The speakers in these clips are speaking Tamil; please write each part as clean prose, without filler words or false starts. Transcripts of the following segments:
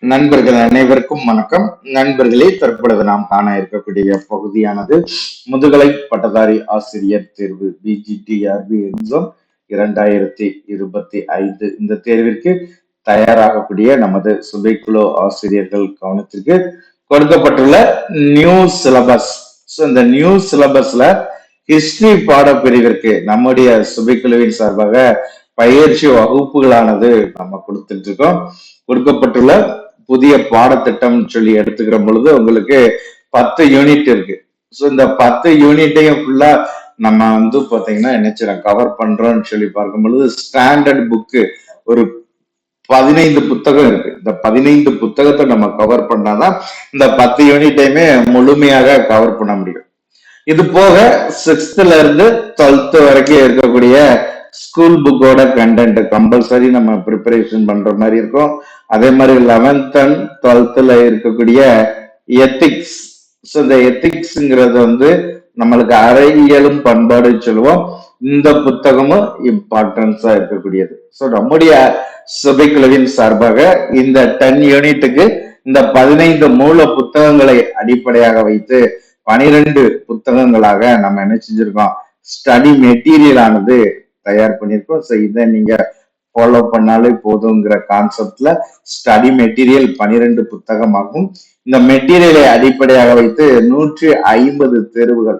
நண்பர்கள் அனைவருக்கும் வணக்கம். நண்பர்களே, தற்பொழுது நாம் காண இருக்கக்கூடிய பகுதியானது முதுகலை பட்டதாரி ஆசிரியர் தேர்வு பிஜிடிஆர்பி எக்ஸாம் 2025. இந்த தேர்விற்கு தயாராகக்கூடிய நமது சுபைக்குழு ஆசிரியர்கள் கவனத்திற்கு கொடுக்கப்பட்டுள்ள நியூ சிலபஸ். இந்த நியூ சிலபஸ்ல ஹிஸ்டரி பாடப்பிரிவிற்கு நம்முடைய சுபைக்குழுவின் சார்பாக பயிற்சி வகுப்புகளானது நம்ம கொடுத்துட்டு இருக்கோம். கொடுக்கப்பட்டுள்ள புதிய பாடத்திட்டம் சொல்லி எடுத்துக்கிற பொழுது உங்களுக்கு 10 யூனிட் இருக்கு. ஸோ இந்த 10 யூனிட்டையும் ஃபுல்லா நம்ம பாத்தீங்கன்னா என்ன கவர் பண்றோம்னு சொல்லி பார்க்கும் பொழுது ஸ்டாண்டர்ட் புக்கு ஒரு 15 புத்தகம் இருக்கு. இந்த 15 புத்தகத்தை நம்ம கவர் பண்ணாதான் இந்த 10 யூனிட்டையுமே முழுமையாக கவர் பண்ண முடியும். இது போக 6th இருந்து 12th வரைக்கும் இருக்கக்கூடிய ஸ்கூல் புக்கோட கண்டென்ட் கம்பல்சரி நம்ம ப்ரிப்பரேஷன் பண்ற மாதிரி இருக்கும். அதே மாதிரி 11th and 12th இருக்கக்கூடிய எத்திக்ஸ். ஸோ இந்த எத்திக்ஸ்ங்கிறது நம்மளுக்கு அறையியலும் பண்பாடு சொல்லுவோம். இந்த புத்தகமும் இம்பார்ட்டன்ஸா இருக்கக்கூடியது. ஸோ நம்முடைய சுபைக்குழுவின் சார்பாக இந்த 10 யூனிட்டுக்கு இந்த 15 மூல புத்தகங்களை அடிப்படையாக வைத்து 12 புத்தகங்களாக நம்ம என்ன செஞ்சிருக்கோம், ஸ்டடி மெட்டீரியல் ஆனது தயார் பண்ணியிருக்கோம். ஸோ இதை நீங்க ஃபாலோ பண்ணாலே போதுங்கிற கான்செப்ட்ல ஸ்டடி மெட்டீரியல் 12 புத்தகமாகும். இந்த மெட்டீரியலை அடிப்படையாக வைத்து 150 தேர்வுகள்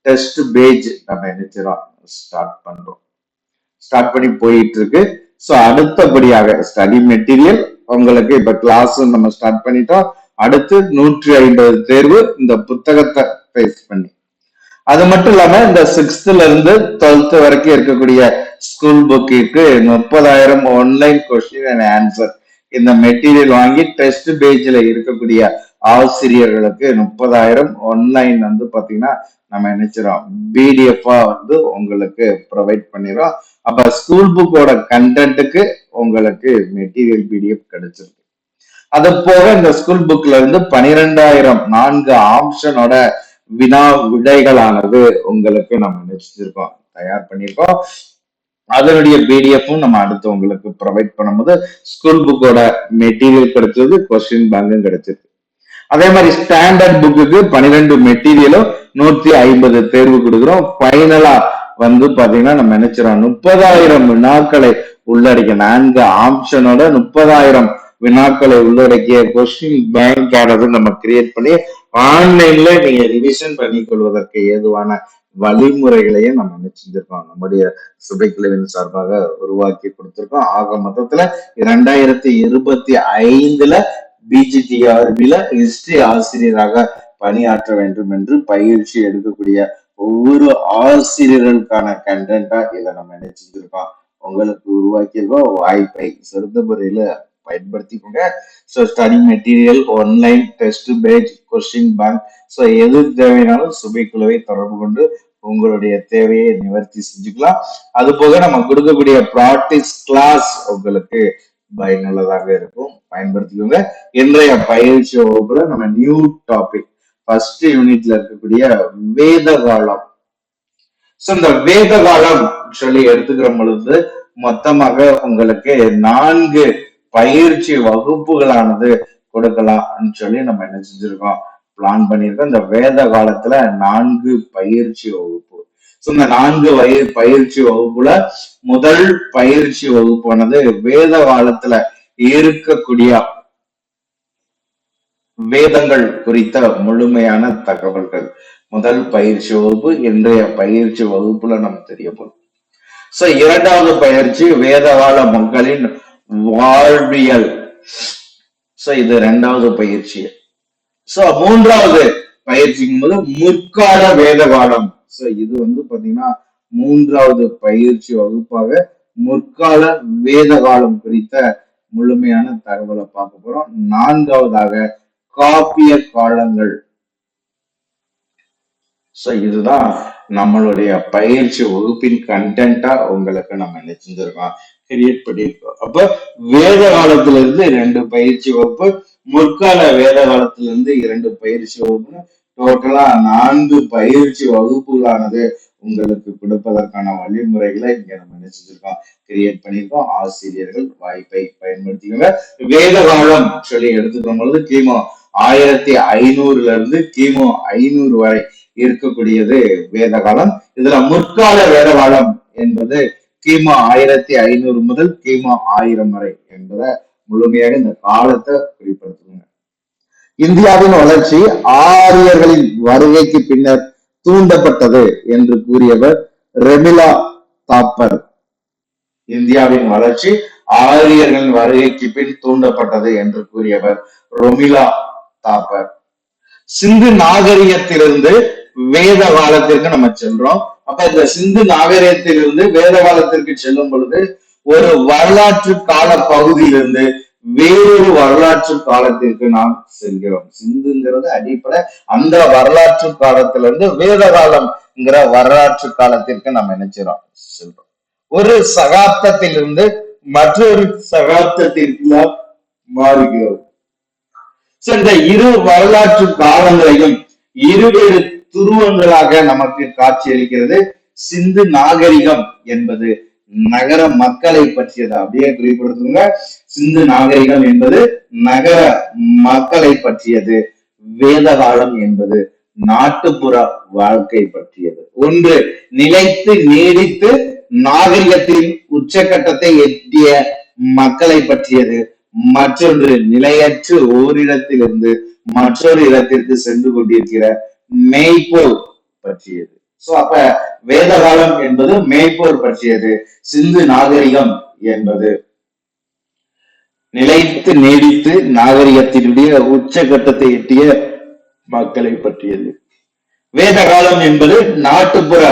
டெஸ்ட் பேஜ் நம்ம நினைச்சிடும் ஸ்டார்ட் பண்ணி போயிட்டு இருக்கு. ஸோ அடுத்தபடியாக ஸ்டடி மெட்டீரியல் உங்களுக்கு இப்ப கிளாஸ் நம்ம ஸ்டார்ட் பண்ணிட்டோம். அடுத்து 150 தேர்வு இந்த புத்தகத்தை பேஸ் பண்ணி. அது மட்டும் இல்லாம இந்த 6th இருந்து 12th வரைக்கும் இருக்கக்கூடிய school book 30,000 online question and answer இந்த மெட்டீரியல் வாங்கி டெஸ்ட் பேஜ்ல இருக்கக்கூடிய ஆசிரியர்களுக்கு 30,000 ஆன்லைன் பாத்தீங்கன்னா நம்ம நினைச்சிரோம் பிடிஎஃபா உங்களுக்கு ப்ரொவைட் பண்ணிடுறோம். அப்ப ஸ்கூல் புக்கோட கண்டென்ட்டுக்கு உங்களுக்கு மெட்டீரியல் பிடிஎஃப் கிடைச்சிருக்கு. அது போக இந்த ஸ்கூல் புக்ல இருந்து 12,000 4 ஆப்ஷனோட வினா விடைகளானது உங்களுக்கு நம்ம நினைச்சிருக்கோம், தயார் பண்ணியிருக்கோம். அதனுடைய பிடிஎஃப்பும் நம்ம அடுத்து உங்களுக்கு ப்ரொவைட் பண்ணும்போது ஸ்கூல் புக்கோட மெட்டீரியல் கிடைச்சது, கொஸ்டின் பேங்கும் கிடைச்சது. அதே மாதிரி ஸ்டாண்டர்ட் புக்கு 12 மெட்டீரியலும் 150 தேர்வு கொடுக்குறோம். ஃபைனலா பாத்தீங்கன்னா நம்ம நினைச்சிரோம் 30,000 வினாக்களை உள்ளடக்கிய 4 ஆப்ஷனோட 30,000 வினாக்களை உள்ளடக்கிய கொஸ்டின் பேங்க் ஆனது நம்ம கிரியேட் பண்ணி ஆன்லைன்ல நீங்க ரிவிஷன் பண்ணி கொள்வதற்கு ஏதுவான வழிமுறைகளையும் நம்ம என்ன செஞ்சிருக்கோம், நம்முடைய சுபைக்குழுவின் சார்பாக உருவாக்கி கொடுத்திருக்கோம். ஆக மொத்தத்துல 2025 பிஜிடிஆர்பில ஹிஸ்டரி ஆசிரியராக பணியாற்ற வேண்டும் என்று பயிற்சி எடுக்கக்கூடிய ஒவ்வொரு ஆசிரியர்களுக்கான கண்டென்ட்டா இதை நம்ம என்ன செஞ்சிருக்கோம், உங்களுக்கு உருவாக்கியிருக்கோம். வாய்ப்பை சிறந்த முறையில பயன்படுத்திக்கோங்க. So study material, online test page, question bank, so எது தேவையானாலும் சுபைக்குழுவை தொடர்பு கொண்டு உங்களுடைய தேவையை நிவர்த்தி செஞ்சுக்கலாம். அது போக நம்ம கொடுக்கக்கூடிய ப்ராக்டிஸ் கிளாஸ் உங்களுக்கு பயனுள்ளதாக இருக்கும், பயன்படுத்திக்கோங்க. இன்றைய பயிற்சி வகுப்புல நம்ம நியூ டாபிக் ஃபர்ஸ்ட் யூனிட்ல இருக்கக்கூடிய வேத காலம். ஸோ இந்த வேத காலம் சொல்லி எடுத்துக்கிற பொழுது மொத்தமாக உங்களுக்கு 4 பயிற்சி வகுப்புகளானது கொடுக்கலாம் சொல்லி நம்ம என்ன செஞ்சிருக்கோம், பிளான் பண்ணியிருக்கோம். இந்த வேத காலத்துல 4 பயிற்சி வகுப்பு. ஸோ இந்த 4 பயிற்சி வகுப்புல முதல் பயிற்சி வகுப்பானது வேத காலத்துல இருக்கக்கூடிய வேதங்கள் குறித்த முழுமையான தகவல்கள். முதல் பயிற்சி வகுப்பு இன்றைய பயிற்சி வகுப்புல நம்ம தெரிய போறோம். சோ இரண்டாவது பயிற்சி வேதகால மக்களின் வாழ்வியல். சோ இது 2வது பயிற்சி. சோ 3வது பயிற்சிக்கும் போது முற்கால வேத காலம். சோ இது பாத்தீங்கன்னா 3வது பயிற்சி வகுப்பாக முற்கால வேத காலம் குறித்த முழுமையான தகவலை பார்க்க போறோம். 4வதாக காப்பிய காலங்கள். சோ இதுதான் நம்மளுடைய பயிற்சி வகுப்பின் கண்டென்ட்டா உங்களுக்கு நம்ம என்ன செஞ்சிருக்கோம், கிரியேட் பண்ணியிருக்கோம். அப்ப வேத காலத்துல இருந்து 2 பயிற்சி வகுப்பு, முற்கால வேத காலத்துல இருந்து 2 பயிற்சி வகுப்புன்னு டோட்டலா 4 பயிற்சி வகுப்புகளானது உங்களுக்கு கொடுப்பதற்கான வழிமுறைகளை இங்க நம்ம என்ன செஞ்சிருக்கோம், கிரியேட் பண்ணியிருக்கோம். ஆசிரியர்கள் வாய்ப்பை பயன்படுத்திக்கோங்க. வேத காலம் சொல்லி எடுத்துக்கும் பொழுது கிமு 1500 இருந்து கிமு 500 வரை இருக்கக்கூடியது வேத காலம். இதுல முற்கால வேத காலம் என்பது கிமு 1500 முதல் கிமு 1000 வரை என்பதை முழுமையாக இந்த காலத்தை குறிப்பிடுத்துங்க. இந்தியாவின் வளர்ச்சி ஆரியர்களின் வருகைக்கு பின்னர் தூண்டப்பட்டது என்று கூறியவர் ரெமிலா தாப்பர். இந்தியாவின் வளர்ச்சி ஆரியர்களின் வருகைக்கு பின் தூண்டப்பட்டது என்று கூறியவர் ரொமிலா தாப்பர். சிந்து நாகரிகத்திலிருந்து வேத காலத்திற்கு நம்ம செல்றோம். அப்ப இந்த சிந்து நாகரிகத்திலிருந்து வேத காலத்திற்கு செல்லும் பொழுது ஒரு வரலாற்று கால பகுதியிலிருந்து வேறொரு வரலாற்று காலத்திற்கு நாம் செல்கிறோம். சிந்துங்கிறது அடிப்படை. அந்த வரலாற்று காலத்திலிருந்து வேத காலம்ங்கிற வரலாற்று காலத்திற்கு நாம் நினைச்சிரோம் செல்றோம். ஒரு சகாப்தத்திலிருந்து மற்றொரு சகாப்தத்திற்கு நாம் மாறுகிறோம். இந்த இரு வரலாற்று காலங்களையும் இருவேறு துருவங்களாக நமக்கு காட்சியளிக்கிறது. சிந்து நாகரிகம் என்பது நகர மக்களை பற்றியது. அப்படியே குறிப்பிடுத்துங்க. சிந்து நாகரிகம் என்பது நகர மக்களை பற்றியது. வேத காலம் என்பது நாட்டுப்புற வாழ்க்கை பற்றியது. ஒன்று நிலைத்து நீடித்து நாகரிகத்தின் உச்சகட்டத்தை எட்டிய மக்களை பற்றியது. மற்றொன்று நிலையற்று ஓரிடத்திலிருந்து மற்றொரு இடத்திற்கு சென்று கொண்டிருக்கிற மேய்ப்போர் பற்றியது. சோ அப்ப வேத காலம் என்பது மேய்ப்போர் பற்றியது. சிந்து நாகரிகம் என்பது நிலைத்து நீடித்து நாகரிகத்தினுடைய உச்சகட்டத்தை எட்டிய மக்களை பற்றியது. வேத காலம் என்பது நாட்டுப்புற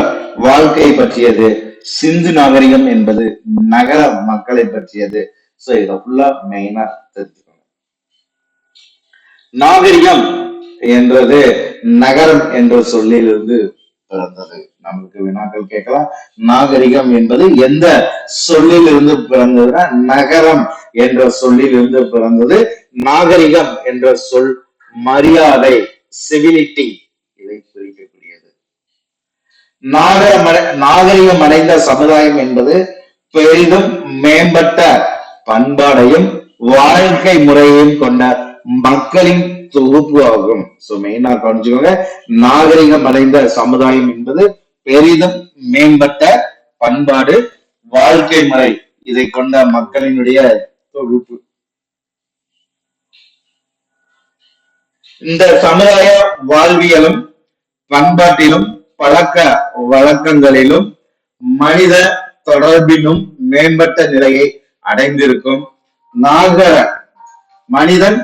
வாழ்க்கை பற்றியது. சிந்து நாகரிகம் என்பது நகர மக்களை பற்றியது. சோ இதை ஃபுல்லா மெயினா தெரிஞ்சுக்கணும். நாகரிகம் என்றது நகரம் என்ற சொல்லிலிருந்து பிறந்தது. நமக்கு வினாக்கள் கேட்கலாம். நாகரிகம் என்பது எந்த சொல்லிலிருந்து பிறந்ததுன்னா நகரம் என்ற சொல்லிலிருந்து பிறந்தது. நாகரிகம் என்ற சொல் மரியாதை, சிவிலிட்டி, இதை குறிக்கக்கூடியது. நாகரிகம் அடைந்த சமுதாயம் என்பது பெரிதும் மேம்பட்ட பண்பாடையும் வாழ்க்கை முறையையும் கொண்ட மக்களின் தொகுப்பு ஆகும். சோ மெயினா கவனிச்சுக்கோங்க. நாகரிகம் அடைந்த சமுதாயம் என்பது பெரிதும் மேம்பட்ட பண்பாடு, வாழ்க்கை முறை இதை கொண்ட மக்களினுடைய தொகுப்பு. இந்த சமுதாய வாழ்வியலும் பண்பாட்டிலும் பழக்க வழக்கங்களிலும் மனித தொடர்பிலும் மேம்பட்ட நிலையை அடைந்திருக்கும். மனிதன்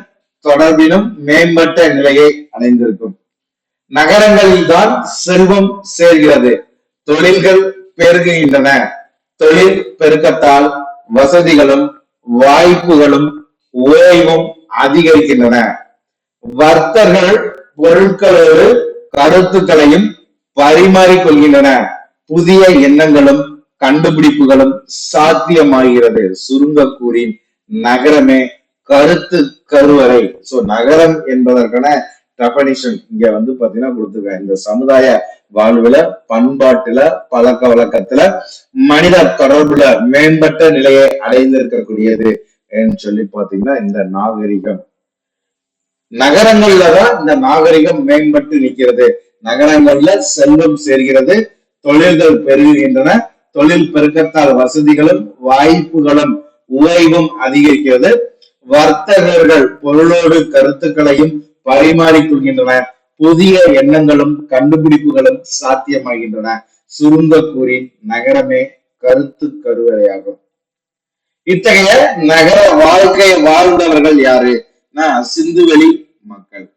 தொடர்பிலும் மேம்பட்ட நிலையை அடைந்திருக்கும். நகரங்களில் தான் செல்வம் சேர்கிறது, தொழில்கள் பெருகுகின்றன. தொழில் பெருக்கத்தால் வசதிகளும் வாய்ப்புகளும் ஓய்வும் அதிகரிக்கின்றன. வர்த்தகர்கள் பொருட்களோடு கருத்துக்களையும் பரிமாறிக்கொள்கின்றன. புதிய எண்ணங்களும் கண்டுபிடிப்புகளும் சாத்தியமாகிறது. சுருங்க கூறி நகரமே கருத்து கருவறை. சோ நகரம் என்பதற்கான டெபனிஷன் இங்க பாத்தீங்கன்னா கொடுத்துருக்கேன். இந்த சமுதாய வாழ்வுல, பண்பாட்டுல, பழக்க வழக்கத்துல, மனித தொடர்புல மேம்பட்ட நிலையை அடைந்திருக்கக்கூடியது சொல்லி பாத்தீங்கன்னா இந்த நாகரிகம். நகரங்கள்லதான் இந்த நாகரிகம் மேம்பட்டு நிற்கிறது. நகரங்கள்ல செல்வம் சேர்கிறது, தொழில்கள் பெருகுகின்றன. தொழில் பெருக்கத்தால் வசதிகளும் வாய்ப்புகளும் ஓய்வும் அதிகரிக்கிறது. வர்த்தகர்கள் பொருளோடு கருத்துக்களையும் பரிமாறிக்கொள்கின்றன. புதிய எண்ணங்களும் கண்டுபிடிப்புகளும் சாத்தியமாகின்றன. சுருங்க கூறி நகரமே கருத்து கருவறையாகும். இத்தகைய நகர வாழ்க்கை வாழ்ந்தவர்கள் யாரு? சிந்துவெளி மக்கள்.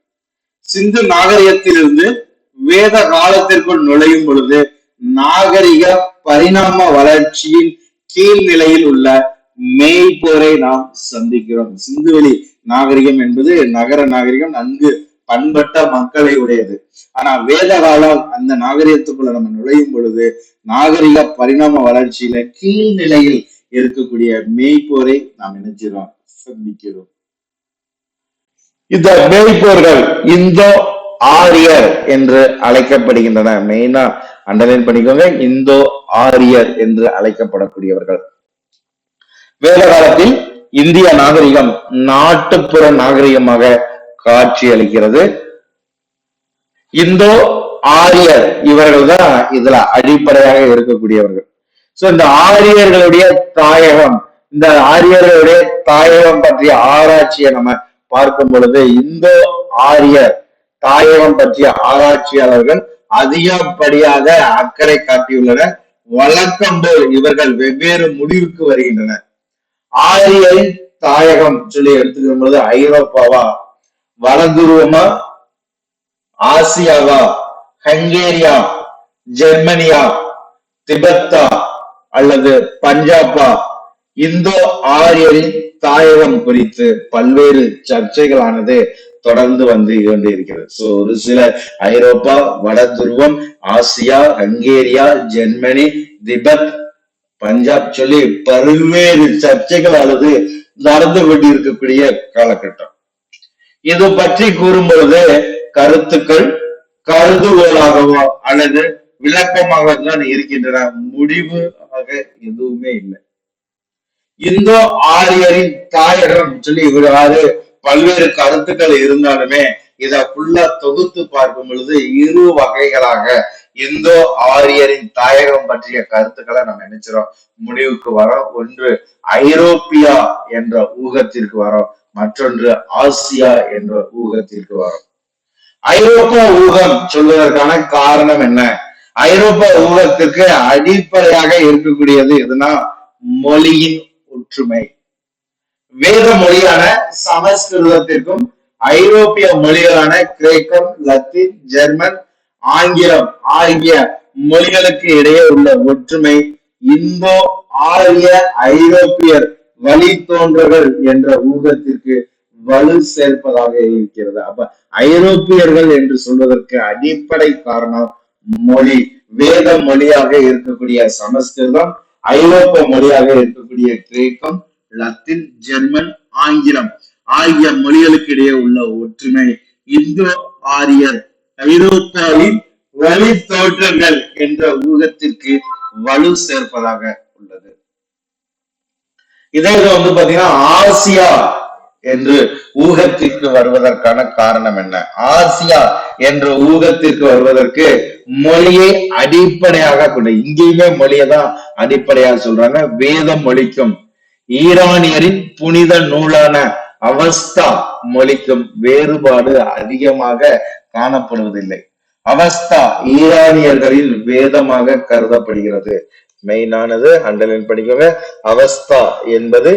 சிந்து நாகரிகத்திலிருந்து வேத காலத்திற்குள் நுழையும் பொழுது நாகரிக பரிணாம வளர்ச்சியின் கீழ்நிலையில் உள்ள மேய்ப்போரை நாம் சந்திக்கிறோம். சிந்துவெளி நாகரிகம் என்பது நகர நாகரிகம், நன்கு பண்பட்ட மக்களை உடையது. ஆனா வேத காலம் அந்த நாகரிகத்துக்குள்ள நம்ம நுழையும் பொழுது நாகரிக பரிணாம வளர்ச்சியில கீழ்நிலையில் இருக்கக்கூடிய மேய்ப்போரை நாம் நினைச்சிரோம், சந்திக்கிறோம். இந்த மேய்ப்போர்கள் இந்தோ ஆரியர் என்று அழைக்கப்படுகின்றன. மெயினா அண்டர்லைன் பண்ணிக்கோங்க, இந்தோ ஆரியர் என்று அழைக்கப்படக்கூடியவர்கள். வேத காலத்தில் இந்திய நாகரிகம் நாட்டுப்புற நாகரிகமாக காட்சி அளிக்கிறது. இந்தோ ஆரியர் இவர்கள் தான் இதுல அடிப்படையாக இருக்கக்கூடியவர்கள். சோ இந்த ஆரியர்களுடைய தாயகம், இந்த ஆரியர்களுடைய தாயகம் பற்றிய ஆராய்ச்சியை நம்ம பார்க்கும் பொழுது இந்தோ ஆரியர் தாயகம் பற்றிய ஆராய்ச்சியாளர்கள் அதிகப்படியாக அக்கறை காட்டியுள்ளனர். வழக்கம் போல் இவர்கள் வெவ்வேறு முடிவுக்கு வருகின்றனர். ஆரியரின் தாயகம் சொல்லி எடுத்துக்கும் பொழுது ஐரோப்பாவா, வடதுருவமா, ஆசியாவா, ஹங்கேரியா, ஜெர்மனியா, திபெத்தா அல்லது பஞ்சாபா? இந்தோ ஆரியரின் தாயகம் குறித்து பல்வேறு சர்ச்சைகளானது தொடர்ந்து வந்து கொண்டிருக்கிறது. சோ ஒரு சில ஐரோப்பா, வட துருவம், Asia, Hungary, Germany, Tibet, Punjab சொல்லி பல்வேறு சர்ச்சைகள் அல்லது நடந்து கொண்டிருக்கக்கூடிய காலகட்டம். இது பற்றி கூறும்பொழுது கருத்துக்கள் கருதுகோளாகவோ அல்லது விளக்கமாக தான் இருக்கின்றன. முடிவாக எதுவுமே இல்லை. இந்தோ ஆரியரின் தாயகம் சொல்லி இவ்வாறு பல்வேறு கருத்துக்கள் இருந்தாலுமே இத ஃபுல்லா தொகுத்து பார்க்கும் பொழுது இரு வகைகளாக இந்தோ ஆரியரின் தாயகம் பற்றிய கருத்துக்களை நம்ம நினைச்சிரோம் முடிவுக்கு வரோம். ஒன்று ஐரோப்பியா என்ற ஊகத்திற்கு வரோம், மற்றொன்று ஆசியா என்ற ஊகத்திற்கு வரோம். ஐரோப்பா ஊகம் சொல்வதற்கான காரணம் என்ன? ஐரோப்பா ஊகத்திற்கு அடிப்படையாக இருக்கக்கூடியது எதுனா மொழியின் ஒற்றுமை. வேத மொழியான சமஸ்கிருதத்திற்கும் ஐரோப்பிய மொழிகளான கிரேக்கம், லத்தீன், ஜெர்மன், ஆங்கிலம் ஆகிய மொழிகளுக்கு இடையே உள்ள ஒற்றுமை இந்தோ ஆரிய ஐரோப்பியர் வழித்தோன்றர்கள் என்ற ஊகத்திற்கு வலு சேர்ப்பதாக இருக்கிறது. அப்ப ஐரோப்பியர்கள் என்று சொல்வதற்கு அடிப்படை காரணம் மொழி. வேத மொழியாக இருக்கக்கூடிய சமஸ்கிருதம், ஐரோப்பிய மொழியாக இருக்கக்கூடிய கிரேக்கம், லத்தீன், ஜெர்மன், ஆங்கிலம் ஆகிய மொழிகளுக்கு இடையே உள்ள ஒற்றுமை இந்தோ ஆரியர் ஐரோப்பாவின் வழித்தோற்றங்கள் என்ற ஊகத்திற்கு வலு சேர்ப்பதாக உள்ளது. இதே வந்து பாத்தீங்கன்னா ஆசியா என்று ஊகத்திற்கு வருவதற்கான காரணம் என்ன? ஆசியா என்ற ஊகத்திற்கு வருவதற்கு மொழியை அடிப்படையாக கொண்ட, இங்கேயுமே மொழியை தான் அடிப்படையாக சொல்றாங்க. வேத மொழிக்கும் ஈரானியரின் புனித நூலான அவஸ்தா மொழிக்கும் வேறுபாடு அதிகமாக காணப்படுவதில்லை. அவஸ்தா ஈரானியர்களின் வேதமாக கருதப்படுகிறது. மெயினானது அண்டர்லைன் படிக்கவே, அவஸ்தா என்பது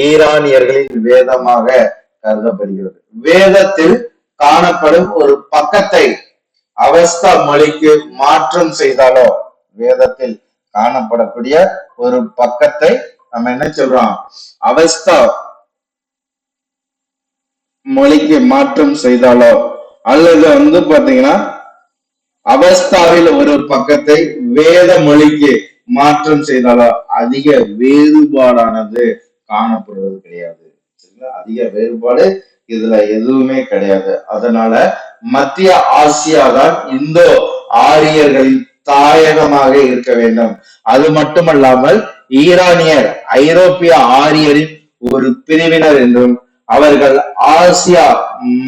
ஈரானியர்களின் வேதமாக கருதப்படுகிறது. வேதத்தில் காணப்படும் ஒரு பக்கத்தை அவஸ்தா மொழிக்கு மாற்றம் செய்தாலோ, வேதத்தில் காணப்படக்கூடிய ஒரு பக்கத்தை நம்ம என்ன சொல்றோம், அவஸ்தா மொழிக்கு மாற்றம் செய்தாலோ அல்லது வந்து பாத்தீங்கன்னா அவஸ்தாவில் ஒரு பக்கத்தை வேத மொழிக்கு மாற்றம் செய்தாலோ அதிக வேறுபாடானது காணப்படுவது கிடையாது. அதிக வேறுபாடு இதுல எதுவுமே கிடையாது. அதனால மத்திய ஆசியா தான் இந்தோ ஆரியர்களின் தாயகமாக இருக்க வேண்டும். அது மட்டுமல்லாமல் ஈரானியர் ஐரோப்பிய ஆரியரின் ஒரு பிரிவினர் என்றும், அவர்கள் ஆசியா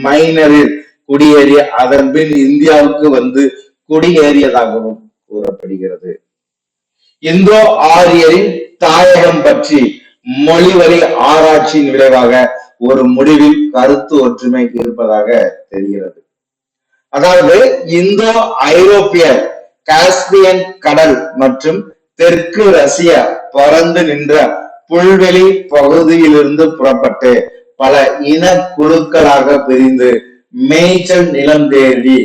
மைனரில் குடியேறிய அதன் பின் இந்தியாவுக்கு வந்து குடியேறியதாகவும் கூறப்படுகிறது. இந்தோ ஆரியரின் தாயகம் பற்றி மொழிவழி ஆராய்ச்சியின் விளைவாக ஒரு முடிவில் கருத்து ஒற்றுமை இருப்பதாக தெரிகிறது. அதாவது இந்தோ ஐரோப்பிய காஸ்பியன் கடல் மற்றும் தெற்கு ரஷ்யா பறந்து நின்ற புல்வெளி பகுதியிலிருந்து புறப்பட்டு பல இன குழுக்களாக பிரிந்து மேய்ச்சல் நிலம் தேடி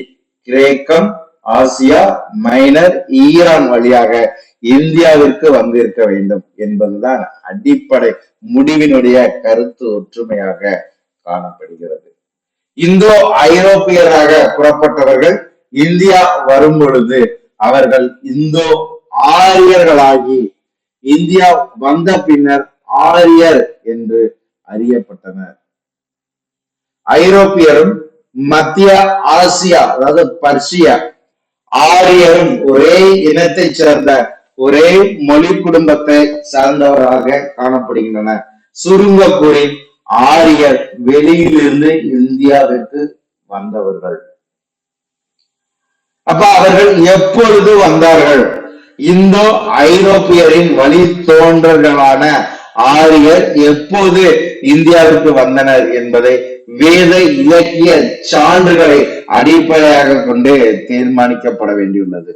கிரேக்கம், ஆசியா மைனர், ஈரான் வழியாக இந்தியாவிற்கு வந்திருக்க வேண்டும் என்பதுதான் அடிப்படை முடிவினுடைய கருத்து ஒற்றுமையாக காணப்படுகிறது. இந்தோ ஐரோப்பியராக புறப்பட்டவர்கள் இந்தியா வரும் பொழுது அவர்கள் இந்தோ ஆரியர்களாகி இந்தியா வந்த பின்னர் ஆரியர் என்று அறியப்பட்டனர். ஐரோப்பியரும் மத்திய ஆசியா, அதாவது பர்ஷியா, ஆரியரும் ஒரே இனத்தை சேர்ந்த ஒரே மொழி குடும்பத்தை சார்ந்தவராக காணப்படுகின்றனர். சுருங்க கூறி ஆரியர் வெளியிலிருந்து இந்தியாவிற்கு வந்தவர்கள். அப்ப அவர்கள் எப்பொழுது வந்தார்கள்? இந்தோ ஐரோப்பியரின் வழி தோன்றர்களான ஆரியர் எப்போது இந்தியாவிற்கு வந்தனர் என்பதை வேத இலக்கிய சான்றுகளை அடிப்படையாக கொண்டு தீர்மானிக்கப்பட வேண்டியுள்ளது.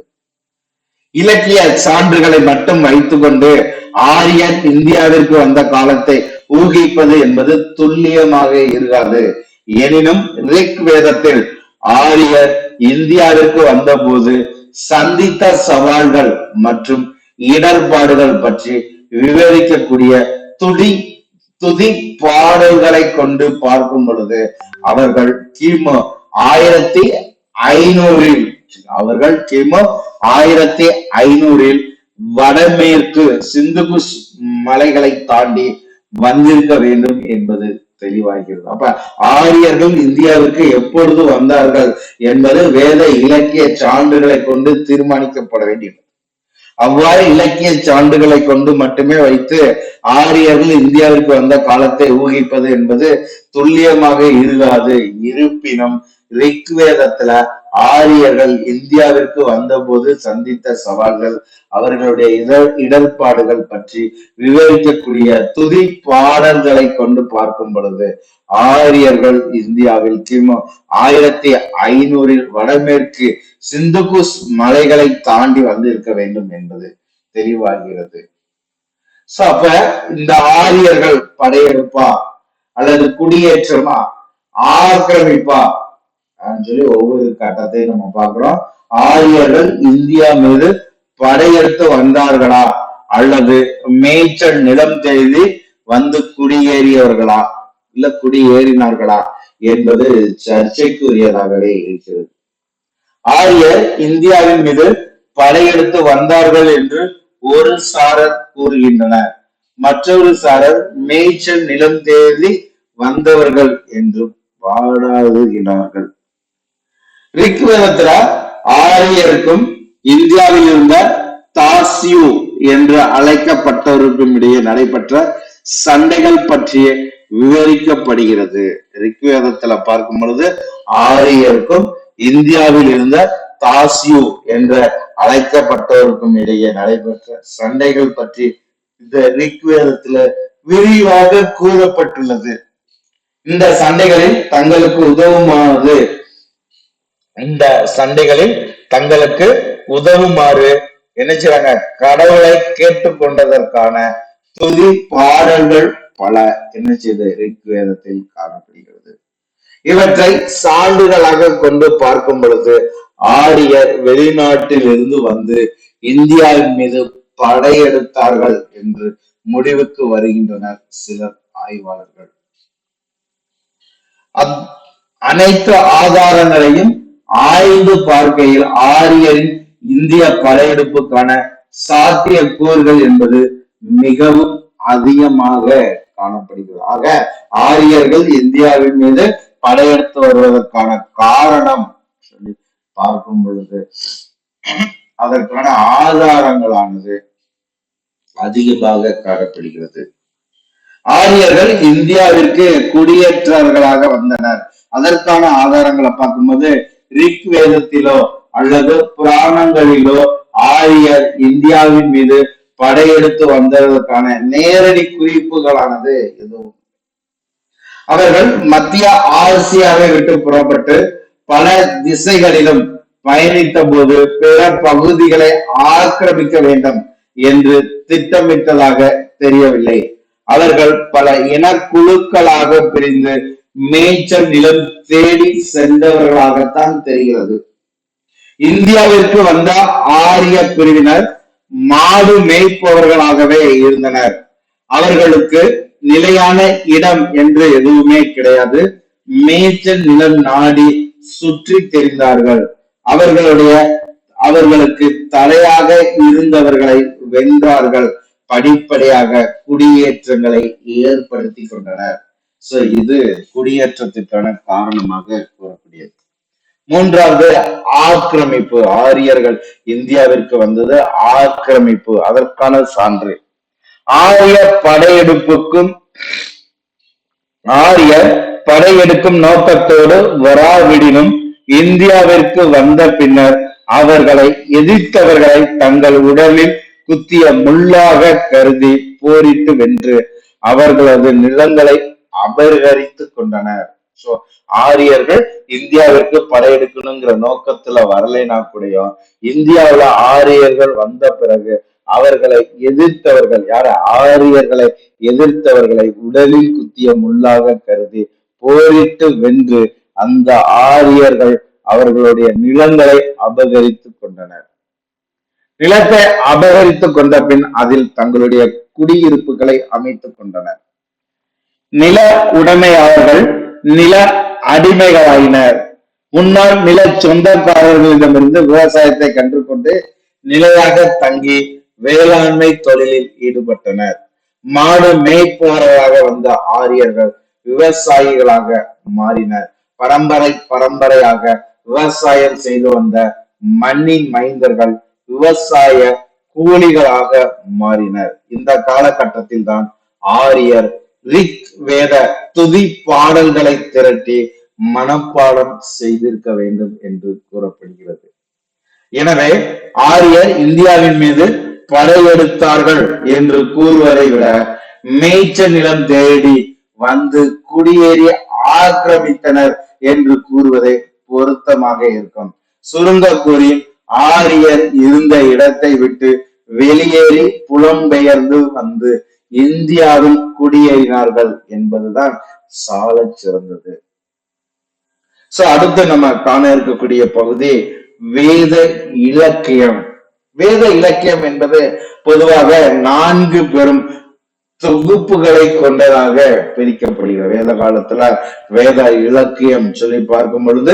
இலக்கிய சான்றுகளை மட்டும் வைத்துக் கொண்டு ஆரியர் இந்தியாவிற்கு வந்த காலத்தை ஊகிப்பது என்பது துல்லியமாக இருக்காது. எனினும் ரிக் வேதத்தில் ஆரியர் இந்தியாவிற்கு வந்தபோது சந்தித்த சவால்கள் மற்றும் இடர்பாடுகள் பற்றி விவரிக்கக்கூடிய துதி பாடல்களை கொண்டு பார்க்கும் பொழுது அவர்கள் கிமு 1500 வடமேற்கு சிந்துகுஸ் மலைகளை தாண்டி வந்திருக்க வேண்டும் என்பது தெளிவாகிறது. அப்ப ஆரியர்கள் இந்தியாவிற்கு எப்பொழுது வந்தார்கள் என்பது வேத இலக்கிய சான்றுகளை கொண்டு தீர்மானிக்கப்பட வேண்டியது. அவ்வாறு இலக்கிய சான்றுகளை கொண்டு மட்டுமே வைத்து ஆரியர்கள் இந்தியாவிற்கு வந்த காலத்தை ஊகிப்பது என்பது துல்லியமாக இருக்காது. இருப்பினும் ரிக்வேதத்துல ஆரியர்கள் இந்தியாவிற்கு வந்தபோது சந்தித்த சவால்கள், அவர்களுடைய இடர்பாடுகள் பற்றி விவரிக்கக்கூடிய துதி பாடல்களை கொண்டு பார்க்கும் பொழுது ஆரியர்கள் இந்தியாவில் கிமு 1500 வடமேற்கு சிந்துகுஸ் மலைகளை தாண்டி வந்து இருக்க வேண்டும் என்பது தெளிவாகிறது. அப்ப இந்த ஆரியர்கள் படையெடுப்பா அல்லது குடியேற்றமா ஆக்கிரமிப்பா சொல்லி ஒவ்வொரு கட்டத்தையும் நம்ம பார்க்கிறோம். ஆரியர்கள் இந்தியா மீது படையெடுத்து வந்தார்களா அல்லது மேய்ச்சல் நிலம் தேடி வந்து குடியேறியவர்களா இல்ல குடியேறினார்களா என்பது சர்ச்சைக்குரியதாகவே இருக்கிறது. ஆரியர் இந்தியாவின் மீது படையெடுத்து வந்தார்கள் என்று ஒரு சாரர் கூறுகின்றனர், மற்றொரு சாரர் மேய்ச்சல் நிலம் தேடி வந்தவர்கள் என்று பாடாதுகிறார்கள். ரிக்வேதத்துல ஆரியருக்கும் இந்தியாவில் இருந்த தாசியு என்று அழைக்கப்பட்டவருக்கும் இடையே நடைபெற்ற சண்டைகள் பற்றிய விவரிக்கப்படுகிறது. ரிக்வேதத்துல பார்க்கும் பொழுது ஆரியருக்கும் இந்தியாவில் இருந்த தாசியு என்ற அழைக்கப்பட்டவருக்கும் இடையே நடைபெற்ற சண்டைகள் பற்றி இந்த ரிக்வேதத்துல விரிவாக கூறப்பட்டுள்ளது. இந்த சண்டைகளில் தங்களுக்கு உதவுமாறு என்ன செய்றாங்க? கடவுளை கேட்டுக்கொண்டதற்கான துதி பாடல்கள் பல என்ன செய்து ரிக்வேதத்தில் காணப்படுகிறது. இவற்றை சான்றுகளாக கொண்டு பார்க்கும் பொழுது ஆரியர் வெளிநாட்டில் இருந்து வந்து இந்தியாவின் மீது படையெடுத்தார்கள் என்று முடிவுக்கு வருகின்றனர் சிலர் ஆய்வாளர்கள். அனைத்து ஆதாரங்களையும் ஆய்ந்து பார்க்கையில் ஆரியரின் இந்திய படையெடுப்புக்கான சாத்திய கூறுகள் என்பது மிகவும் அதிகமாக காணப்படுகிறது. ஆக ஆரியர்கள் இந்தியாவின் மீது படையெடுத்து வருவதற்கான காரணம் சொல்லி பார்க்கும் பொழுது அதற்கான ஆதாரங்களானது அதிகமாக காணப்படுகிறது. ஆரியர்கள் இந்தியாவிற்கு குடியேற்றவர்களாக வந்தனர். அதற்கான ஆதாரங்களை பார்க்கும்போது ரிக் வேதத்திலோ அல்லது புராணங்களிலோ ஆரியர் இந்தியாவின் மீது படையெடுத்து வந்ததற்கான நேரடி குறிப்புகளானது எதுவும். அவர்கள் மத்திய ஆசியாவை விட்டு புறப்பட்டு பல திசைகளிலும் பயணித்த போது பிற பகுதிகளை ஆக்கிரமிக்க வேண்டும் என்று திட்டமிட்டதாக தெரியவில்லை. அவர்கள் பல இனக்குழுக்களாக பிரிந்து மேய்ச்சல் நிலம் தேடி சென்றவர்களாகத்தான் தெரிகிறது. இந்தியாவிற்கு வந்த ஆரிய பிரிவினர் மாடு மேய்ப்பவர்களாகவே இருந்தனர். அவர்களுக்கு நிலையான இடம் என்று எதுவுமே கிடையாது. மேய்ச்சல் நிலம் நாடி சுற்றி தெரிந்தார்கள். அவர்களுக்கு தலையாக இருந்தவர்களை வென்றார்கள். படிப்படியாக குடியேற்றங்களை ஏற்படுத்தி கொண்டனர். சோ இது குடியேற்றத்திற்கான காரணமாக கூறக்கூடியது. மூன்றாவது ஆக்கிரமிப்பு. ஆரியர்கள் இந்தியாவிற்கு வந்தது ஆக்கிரமிப்பு, அதற்கான சான்று. ஆரிய படையெடுப்புக்கும் ஆரிய படையெடுக்கும் நோக்கத்தோடு வராவிடினும் இந்தியாவிற்கு வந்த பின்னர் அவர்களை எதிர்த்தவர்களை தங்கள் உடலில் குத்திய முள்ளாக கருதி போரிட்டு வென்று அவர்களது நிலங்களை அபகரித்து கொண்டனர். சோ ஆரியர்கள் இந்தியாவிற்கு படையெடுக்கணுங்கிற நோக்கத்துல வரலைனா கூடயும் இந்தியாவுல ஆரியர்கள் வந்த பிறகு அவர்களை எதிர்த்தவர்கள் யார ஆரியர்களை எதிர்த்தவர்களை உடலில் குத்திய முள்ளாக கருதி போரிட்டு வென்று அந்த ஆரியர்கள் அவர்களுடைய நிலங்களை அபகரித்து கொண்டனர். நிலத்தை அபகரித்து கொண்ட பின் அதில் தங்களுடைய குடியிருப்புகளை அமைத்துக் கொண்டனர். நில உடைமையாளர்கள் நில அடிமைகளாயினர். முன்னாள் நில சொந்தக்காரர்களிடமிருந்து விவசாயத்தை கற்றுக்கொண்டு நிலையாக தங்கி வேளாண்மை தொழிலில் ஈடுபட்டனர். மாடு மேய்ப்பவர்களாக வந்த ஆரியர்கள் விவசாயிகளாக மாறினர். பரம்பரையாக விவசாயம் செய்து வந்த மண்ணின் மைந்தர்கள் விவசாய கூலிகளாக மாறினர். இந்த காலகட்டத்தில் தான் ஆரியர் ரிக் வேத துதி பாடல்களை திரட்டி மனப்பாடம் செய்திருக்க வேண்டும் என்று கூறப்படுகிறது. எனவே ஆரியர் இந்தியாவின் மீது படையெடுத்தார்கள் என்று கூறுவதை விட மேய்ச்ச நிலம் தேடி வந்து குடியேறி ஆக்கிரமித்தனர் என்று கூறுவதே பொருத்தமாக இருக்கும். சுருங்க கூறி ஆரியர் இருந்த இடத்தை விட்டு வெளியேறி புலம்பெயர்ந்து வந்து இந்தியாவில் குடியேறினார்கள் என்பதுதான் சால சிறந்தது. சோ அடுத்து நம்ம காண இருக்கக்கூடிய பகுதி வேத இலக்கியம். வேத இலக்கியம் என்பது பொதுவாக 4 பெரும் தொகுப்புகளை கொண்டதாக பிரிக்கப்படுகிறது. வேத காலத்துல வேத இலக்கியம் சொல்லி பார்க்கும் பொழுது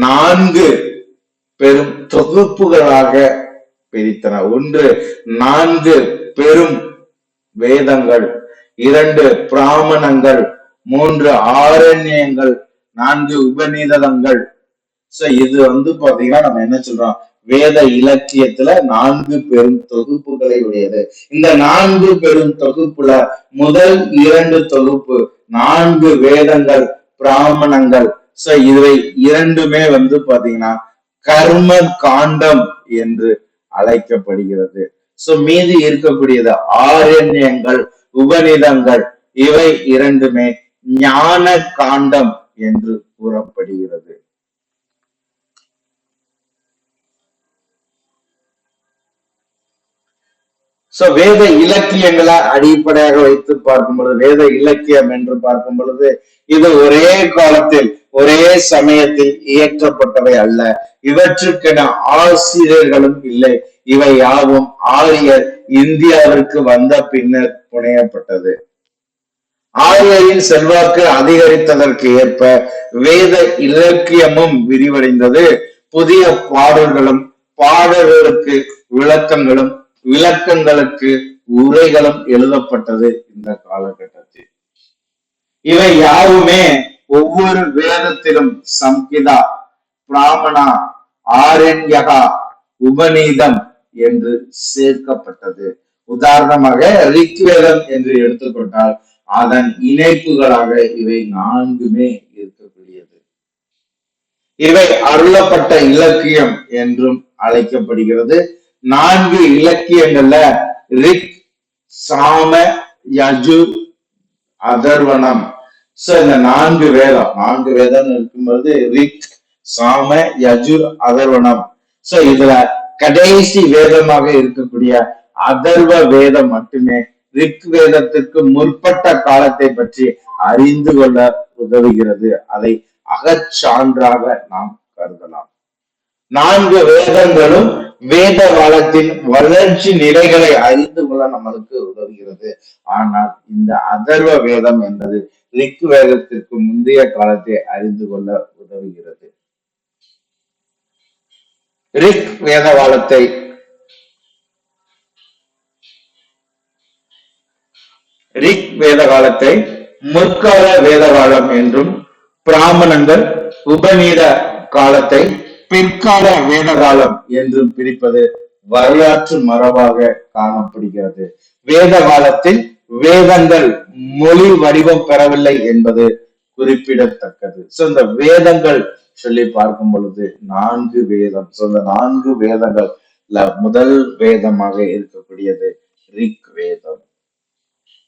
4 பெரும் தொகுப்புகளாக பிரித்தன. ஒன்று 4 பெரும் வேதங்கள், 2 பிராமணங்கள், 3 ஆரண்யங்கள், 4 உபநிடதங்கள். இது பாத்தீங்கன்னா நம்ம என்ன சொல்றோம், வேத இலக்கியத்துல 4 பெரும் தொகுப்புகளை உடையது. இந்த 4 பெரும் தொகுப்புல முதல் 2 தொகுப்பு 4 வேதங்கள், பிராமணங்கள். இவை இரண்டுமே பாத்தீங்கன்னா கர்ம காண்டம் என்று அழைக்கப்படுகிறது. மீதி இருக்கக்கூடியது ஆரண்யங்கள், உபநிடதங்கள். இவை இரண்டுமே ஞான காண்டம் என்று கூறப்படுகிறது. வேத இலக்கியங்களை அடிப்படையாக வைத்து பார்க்கும் பொழுது, வேத இலக்கியம் என்று பார்க்கும் பொழுது இது ஒரே காலத்தில் ஒரே சமயத்தில் இயற்றப்பட்டவை அல்ல. இவற்றுக்கென ஆசிரியர்களும் இல்லை. இவை யாவும் ஆரியர் இந்தியாவிற்கு வந்த பின்னர் புனையப்பட்டது. ஆரியரின் செல்வாக்கு அதிகரித்ததற்கு ஏற்ப வேத இலக்கியமும் விரிவடைந்தது. புதிய பாடல்களும் பாடல்களுக்கு விளக்கங்களும் விளக்கங்களுக்கு உரைகளும் எழுதப்பட்டது இந்த காலகட்டத்தில். இவை யாவுமே ஒவ்வொரு வேதத்திலும் சம்ஹிதா, பிராமணா, ஆரண்யகா, உபநீதம் என்று சேர்க்கப்பட்டது. உதாரணமாக ரிக்வேதம் என்று எடுத்துக்கொண்டால் அதன் இணைப்புகளாக இவை 4மே இருக்கக்கூடியது. இவை அருளப்பட்ட இலக்கியம் என்றும் அழைக்கப்படுகிறது. 4 இலக்கியங்கள்ல ரிக், சாம, யஜுர், அதர்வனம். இந்த 4 வேதம் இருக்கும்போது ரிக், சாம, யஜுர், அதர்வனம். இதுல கடைசி வேதமாக இருக்கக்கூடிய அதர்வ வேதம் மட்டுமே ரிக் வேதத்திற்கு முற்பட்ட காலத்தை பற்றி அறிந்து கொள்ள உதவுகிறது. அதை அகச்சான்றாக நாம் கருதலாம். 4 வேதங்களும் வேத காலத்தின் வளர்ச்சி நிலைகளை அறிந்து கொள்ள நம்மளுக்கு உதவுகிறது. ஆனால் இந்த அதர்வ வேதம் என்பது ரிக் வேதத்திற்கு முந்தைய காலத்தை அறிந்து கொள்ள உதவுகிறது. ரிக் வேத காலத்தை முற்கால வேத காலம் என்றும், பிராமணங்கள் உபநீத காலத்தை பிற்கால வேத காலம் என்றும் பிரிப்பது வரலாற்று மரபாக காணப்படுகிறது. வேத காலத்தில் வேதங்கள் மொழி வடிவம் பெறவில்லை என்பது குறிப்பிடத்தக்கது. சோ இந்த வேதங்கள் சொல்லி பார்க்கும் பொழுது 4 வேதம். சோ இந்த 4 வேதங்கள்ல முதல் வேதமாக இருக்கக்கூடியது ரிக் வேதம்.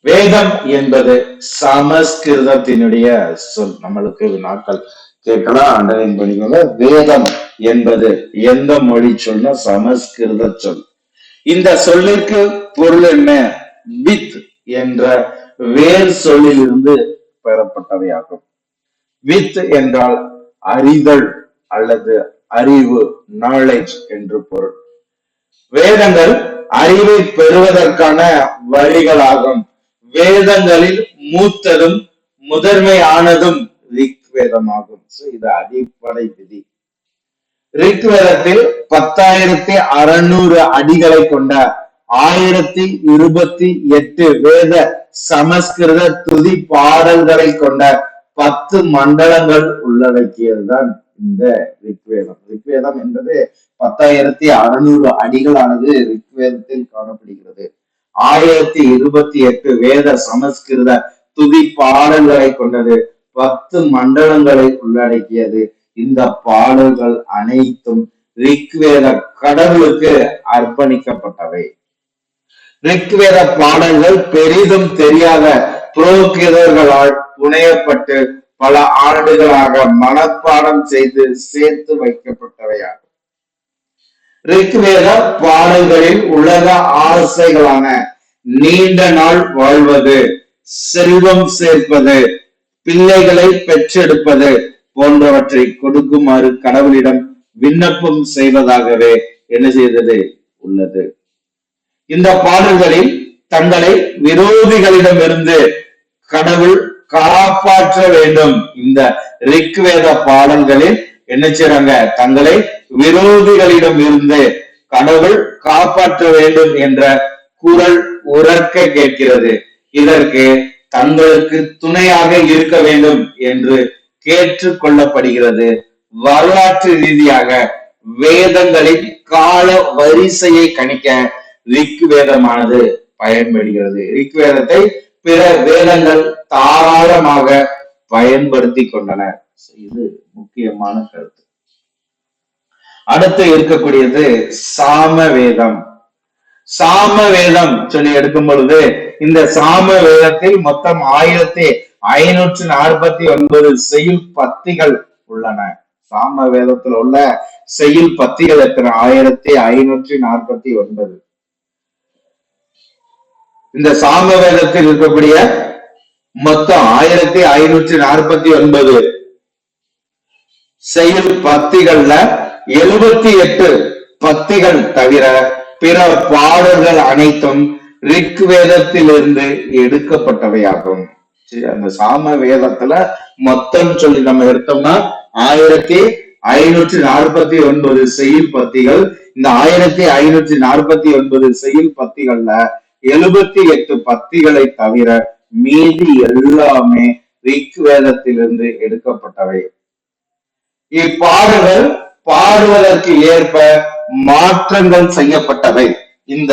வேதம் என்பது சமஸ்கிருதத்தினுடைய சொல். நம்மளுக்கு நாட்கள் கேட்கலாம், அண்டர்லைன் பண்ணிக்கோங்க. வேதம் என்பது எந்த மொழி சொல்னா சமஸ்கிருத சொல். இந்த சொல்லுக்கு பொருள் என்ன? வித் என்ற வேர் சொல்லிலிருந்து பெறப்பட்டவையாகும். வித் என்றால் அறிதல் அல்லது அறிவு, நாலேஜ் என்று பொருள். வேதங்கள் அறிவை பெறுவதற்கான வழிகளாகும். வேதங்களில் மூத்ததும் முதன்மையானதும் ரிக் வேதமாகும். இது அடிப்படை விதி. ரிக் வேதத்தில் 10,600 அடிகளை கொண்ட 1028 வேத சமஸ்கிருத துதி பாடல்களை கொண்ட 10 மண்டலங்கள் உள்ளடக்கியதுதான் இந்த ரிக்வேதம். ரிக்வேதம் என்பது 10,600 அடிகளானது ரிக்வேதத்தில் காணப்படுகிறது. 1028 வேத சமஸ்கிருத துதி பாடல்களை கொண்டது, 10 மண்டலங்களை உள்ளடக்கியது. இந்த பாடல்கள் அனைத்தும் ரிக்வேத கடவுளுக்கு அர்ப்பணிக்கப்பட்டவை. ரிக்வேத பாடல்கள் பெரிதும் தெரியாத புரோகிதர்களால் புனையப்பட்டு பல ஆண்டுகளாக மனப்பாடம் செய்து சேர்த்து வைக்கப்பட்டவையாகும். ரிக்வேத பாடல்களில் உலக ஆசைகளான நீண்ட நாள் வாழ்வது, செல்வம் சேர்ப்பது, பிள்ளைகளை பெற்றெடுப்பது போன்றவற்றை கொடுக்குமாறு கடவுளிடம் விண்ணப்பம் செய்வதாகவே என்ன செய்தது உள்ளது. இந்த பாடல்களில் தங்களை விரோதிகளிடமிருந்து கடவுள் காப்பாற்ற வேண்டும். இந்த ரிக்வேத பாடல்களில் என்ன செய்றாங்க? தங்களை விரோதிகளிடம் இருந்து கடவுள் காப்பாற்ற வேண்டும் என்ற குரல் உரக்க கேட்கிறது. இதற்கு தங்களுக்கு துணையாக இருக்க வேண்டும் என்று கேட்டுக் கொள்ளப்படுகிறது. வரலாற்று ரீதியாக வேதங்களின் கால வரிசையை கணிக்க ரிக் வேதமானது பயன்படுகிறது. ரிக் வேதத்தை பிற வேதங்கள் தாராளமாக பயன்படுத்தி கொண்டன. இது முக்கியமான கருத்து. அடுத்து இருக்கக்கூடியது சாம வேதம். சாம வேதம் சொல்லி எடுக்கும் பொழுது இந்த சாம வேதத்தில் மொத்தம் 1549 செய்யுள் பத்திகள் உள்ளன. சாம வேதத்தில் உள்ள செய்யுள் பத்திகள் எத்தனை? 1549. இந்த சாம வேதத்தில் இருக்கக்கூடிய மொத்தம் 1549 செய்யுள் பத்திகள்ல 78 பத்திகள் தவிர பிற பாடல்கள் அனைத்தும் ரிக் வேதத்திலிருந்து எடுக்கப்பட்டவையாகும். அந்த சாம வேதத்துல மொத்தம் சொல்லி நம்ம எடுத்தோம்னா 1549 செய்யுள் பத்திகள். இந்த 1549 செய்யுள் பத்திகள்ல 78 பத்திகளை தவிர மீதி எல்லாமே ரிக் வேதத்திலிருந்து எடுக்கப்பட்டவை. இப்பாடல்கள் பாடுவதற்கு ஏற்ப மாற்றங்கள் செய்யப்பட்டவை. இந்த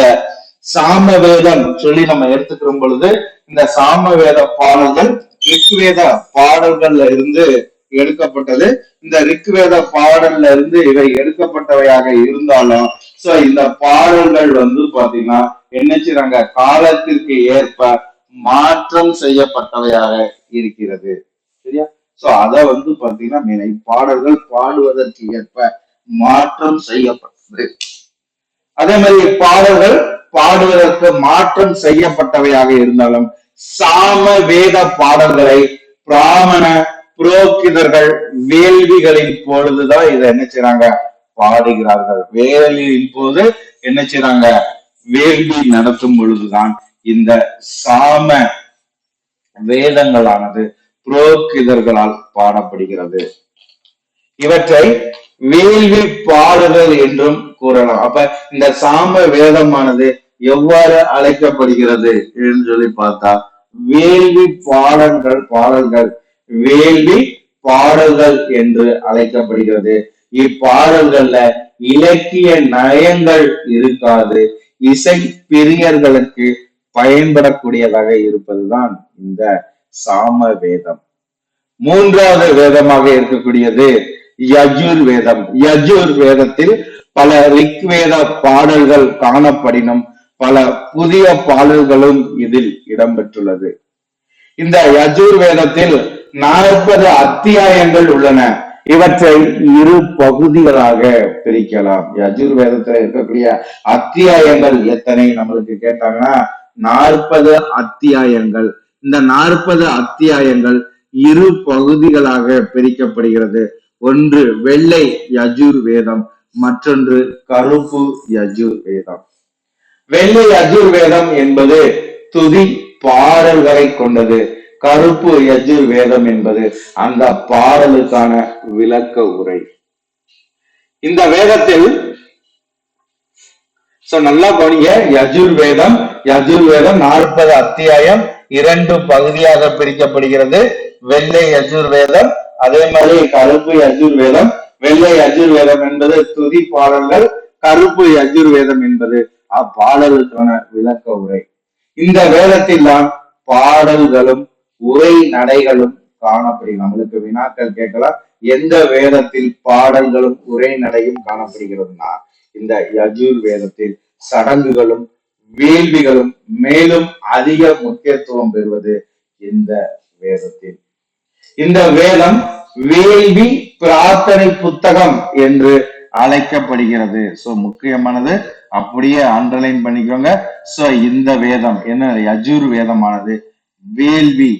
சாம வேதம் சொல்லி நம்ம எடுத்துக்கிற பொழுது இந்த சாம வேத பாடல்கள் ரிக்வேத பாடல்கள்ல இருந்து எடுக்கப்பட்டது. இந்த ரிக்வேத பாடல்ல இருந்து இவை எடுக்கப்பட்டவையாக இருந்தாலும் சோ இந்த பாடல்கள் பாத்தீங்கன்னா என்ன செய்றாங்க? காலத்திற்கு ஏற்ப மாற்றம் செய்யப்பட்டவையாக இருக்கிறது. சரியா? சோ அத பாத்தீங்கன்னா பாடல்கள் பாடுவதற்கு ஏற்ப மாற்றம் செய்யப்பட்டது. அதே மாதிரி பாடல்கள் பாடுவதற்கு மாற்றம் செய்யப்பட்டவையாக இருந்தாலும் சாம வேத பாடல்களை பிராமண புரோகிதர்கள் வேள்விகளின் பொழுதுதான் இதை என்ன செய்றாங்க? பாடுகிறார்கள். வேள்வியின் போது என்ன செய்றாங்க? வேள்வி நடத்தும் பொழுதுதான் இந்த சாம வேதங்களானது புரோகிதர்களால் பாடப்படுகிறது. இவற்றை வேள்வி பாடல்கள் என்றும் கூறலாம். அப்ப இந்த சாம வேதமானது எவ்வாறு அழைக்கப்படுகிறது என்று சொல்லி பார்த்தா வேள்வி பாடல்கள் வேள்வி பாடல்கள் என்று அழைக்கப்படுகிறது. இப்பாடல்கள்ல இலக்கிய நயங்கள் இருக்காது. இசை பிரியர்களுக்கு பயன்படக்கூடியதாக இருப்பதுதான் இந்த சாம வேதம். மூன்றாவது வேதமாக இருக்கக்கூடியது யஜுர் வேதம். யஜுர் வேதத்தில் பல ரிக்வேத பாடல்கள் காணப்படினும் பல புதிய பாடல்களும் இதில் இடம்பெற்றுள்ளது. இந்த யஜுர் வேதத்தில் 40 அத்தியாயங்கள் உள்ளன. இவற்றை இரு பகுதிகளாக பிரிக்கலாம். யஜுர் வேதத்துல இருக்கக்கூடிய அத்தியாயங்கள் எத்தனை நம்மளுக்கு கேட்டாங்கன்னா 40 அத்தியாயங்கள். இந்த 40 அத்தியாயங்கள் இரு பகுதிகளாக பிரிக்கப்படுகிறது. ஒன்று வெள்ளை யஜுர் வேதம், மற்றொன்று கருப்பு யஜுர் வேதம். வெள்ளை யஜுர் வேதம் என்பது துதி பாடல்களை கொண்டது. கருப்பு யஜுர் வேதம் என்பது அந்த பாடலுக்கான விளக்க உரை. இந்த வேதத்தில் நல்லா கவனிங்க. யஜுர் வேதம் 40 அத்தியாயம் 2 பகுதியாக பிரிக்கப்படுகிறது. வெள்ளை யஜுர் வேதம், அதே மாதிரி கருப்பு யஜுர் வேதம். வெள்ளை யஜுர் வேதம் என்பது துதி பாடல்கள், கருப்பு யஜுர் வேதம் என்பது அப்பாடலுக்கான விளக்க உரை. இந்த வேதத்தில் தான் பாடல்களும் உரை நடைகளும் காணப்படும். நம்மளுக்கு வினாக்கள் கேட்கலாம், எந்த வேதத்தில் பாடல்களும் உரை நடையும் காணப்படுகிறதுனா இந்த யஜுர் வேதத்தில். சடங்குகளும் வேள்விகளும் மேலும் அதிக முக்கியத்துவம் பெறுவது இந்த வேதத்தில். இந்த வேதம் வேள்வி பிரார்த்தனை புத்தகம் என்று அழைக்கப்படுகிறது. சோ முக்கியமானது, அப்படியே அண்டர்லைன் பண்ணிக்கோங்க. சோ இந்த வேதம் என்ன, யஜுர் வேதமானது வேள்வி,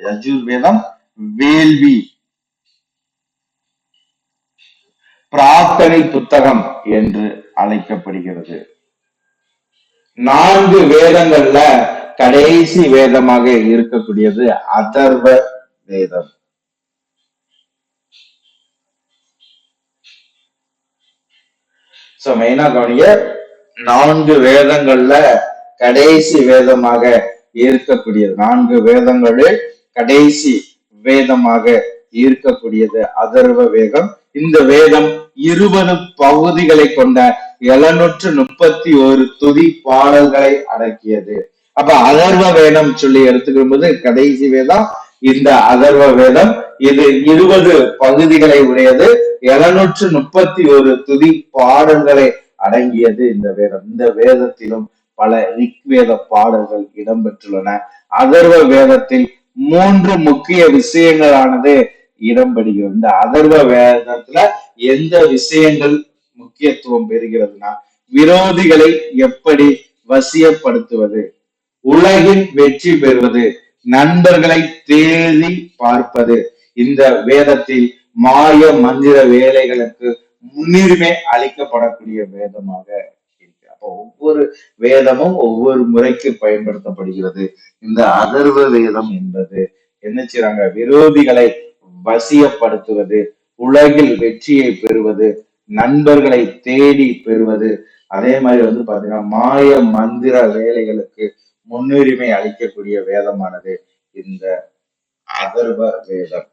யஜுர் வேதம் வேள்வி பிரார்த்தனை புத்தகம் என்று அழைக்கப்படுகிறது. 4 வேதங்கள்ல கடைசி வேதமாக இருக்கக்கூடியது அதர்வ வேதம். சோ மெயினா கவனிங்க, 4 வேதங்கள்ல கடைசி வேதமாக இருக்கக்கூடியது, 4 வேதங்களில் கடைசி வேதமாக இருக்கக்கூடியது அதர்வ வேதம். இந்த வேதம் 20 பகுதிகளை கொண்ட 731 துதி பாடல்களை அடக்கியது. அப்ப அதர்வ வேதம் சொல்லி எடுத்துக்கும் போது கடைசி வேதம் இந்த அதர்வ வேதம். இது 20 பகுதிகளை உடையது, 731 துதி பாடல்களை அடங்கியது இந்த வேதம். இந்த வேதத்திலும் பல ரிக்வேத பாடல்கள் இடம்பெற்றுள்ளன. அதர்வ வேதத்தில் 3 முக்கிய விஷயங்களானது இடம்பெறுகிறது. இந்த அதர்வ வேதத்துல எந்த விஷயங்கள் முக்கியத்துவம் பெறுகிறதுனா, விரோதிகளை எப்படி வசியப்படுத்துவது, உலகில் வெற்றி பெறுவது, நண்பர்களை தேடி பார்ப்பது. இந்த வேதத்தில் மாய மந்திர வேலைகளுக்கு முன்னுரிமை அளிக்கப்படக்கூடிய வேதமாக இருக்கு. அப்போ ஒவ்வொரு வேதமும் ஒவ்வொரு முறைக்கு பயன்படுத்தப்படுகிறது. இந்த அதர்வ வேதம் என்பது என்ன செய்றாங்க, விரோதிகளை வசியப்படுத்துவது, உலகில் வெற்றியை பெறுவது, நண்பர்களை தேடி பெறுவது, அதே மாதிரி பாத்தீங்கன்னா மாய மந்திர வேலைகளுக்கு முன்னுரிமை அளிக்கக்கூடிய வேதமானது இந்த அதர்வ வேதம்.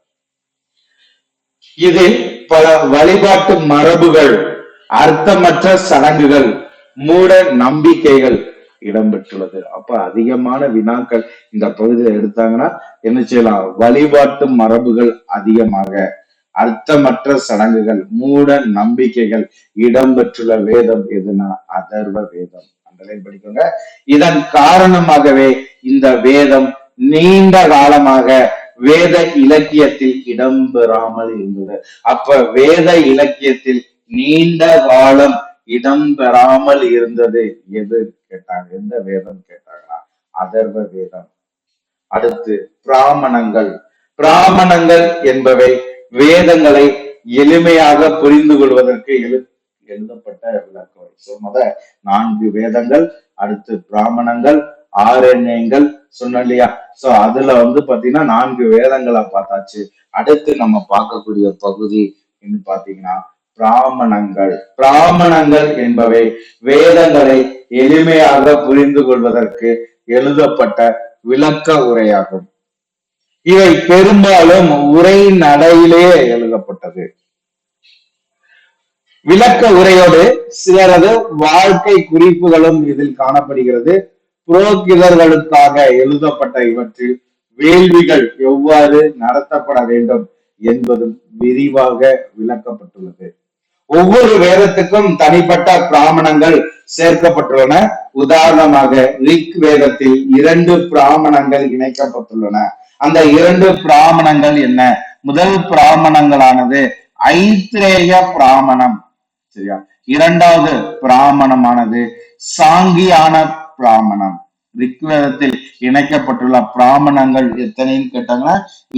இதில் பல வழிபாட்டு மரபுகள், அர்த்தமற்ற சடங்குகள், மூட நம்பிக்கைகள் இடம்பெற்றுள்ளது. அப்ப அதிகமான வினாக்கள் இந்த பகுதியை எடுத்தாங்கன்னா என்ன செய்யலாம், வழிபாட்டு மரபுகள் அதிகமாக, அர்த்தமற்ற சடங்குகள், மூட நம்பிக்கைகள் இடம்பெற்றுள்ள வேதம் எதுனா அதர்வ வேதம். அண்டர்லைன் படிக்கோங்க. இதன் காரணமாகவே இந்த வேதம் நீண்ட காலமாக வேத இலக்கியத்தில் இடம்பெறாமல் இருந்தது. அப்ப வேத இலக்கியத்தில் நீண்ட காலம் இடம்பெறாமல் இருந்தது எது கேட்டாங்க, எந்த வேதம் கேட்டாங்களா, அதர்வ வேதம். அடுத்து பிராமணங்கள். பிராமணங்கள் என்பவை வேதங்களை எளிமையாக புரிந்து கொள்வதற்கு எழுதப்பட்ட விளக்கம். சொன்னத 4 வேதங்கள், அடுத்து பிராமணங்கள், ஆரண்யங்கள் சொன்ன இல்லையா. சோ அதுல பாத்தீங்கன்னா 4 வேதங்களா பார்த்தாச்சு. அடுத்து நம்ம பார்க்கக்கூடிய பகுதி பாத்தீங்கன்னா பிராமணங்கள். பிராமணங்கள் என்பவை வேதங்களை எளிமையாக புரிந்து கொள்வதற்கு எழுதப்பட்ட விளக்க உரையாகும். இவை பெரும்பாலும் உரை நடையிலே எழுதப்பட்டது. விளக்க உரையோடு சிலரது வாழ்க்கை குறிப்புகளும் இதில் காணப்படுகிறது. புரோகிதர்களுக்காக எழுதப்பட்ட இவற்றில் வேள்விகள் எவ்வாறு நடத்தப்பட வேண்டும் என்பதும் விரிவாக விளக்கப்பட்டுள்ளது. ஒவ்வொரு வேதத்துக்கும் தனிப்பட்ட பிராமணங்கள் சேர்க்கப்பட்டுள்ளன. உதாரணமாக ரிக் வேதத்தில் 2 பிராமணங்கள் இணைக்கப்பட்டுள்ளன. அந்த 2 பிராமணங்கள் என்ன? முதல் பிராமணங்களானது ஐத்ரேய பிராமணம், சரியா? இரண்டாவது பிராமணமானது சாங்கியான பிராமணம். ரிக்வேதத்தில் இணைக்கப்பட்டுள்ள பிராமணங்கள் எத்தனைன்னு கேட்டாங்கன்னா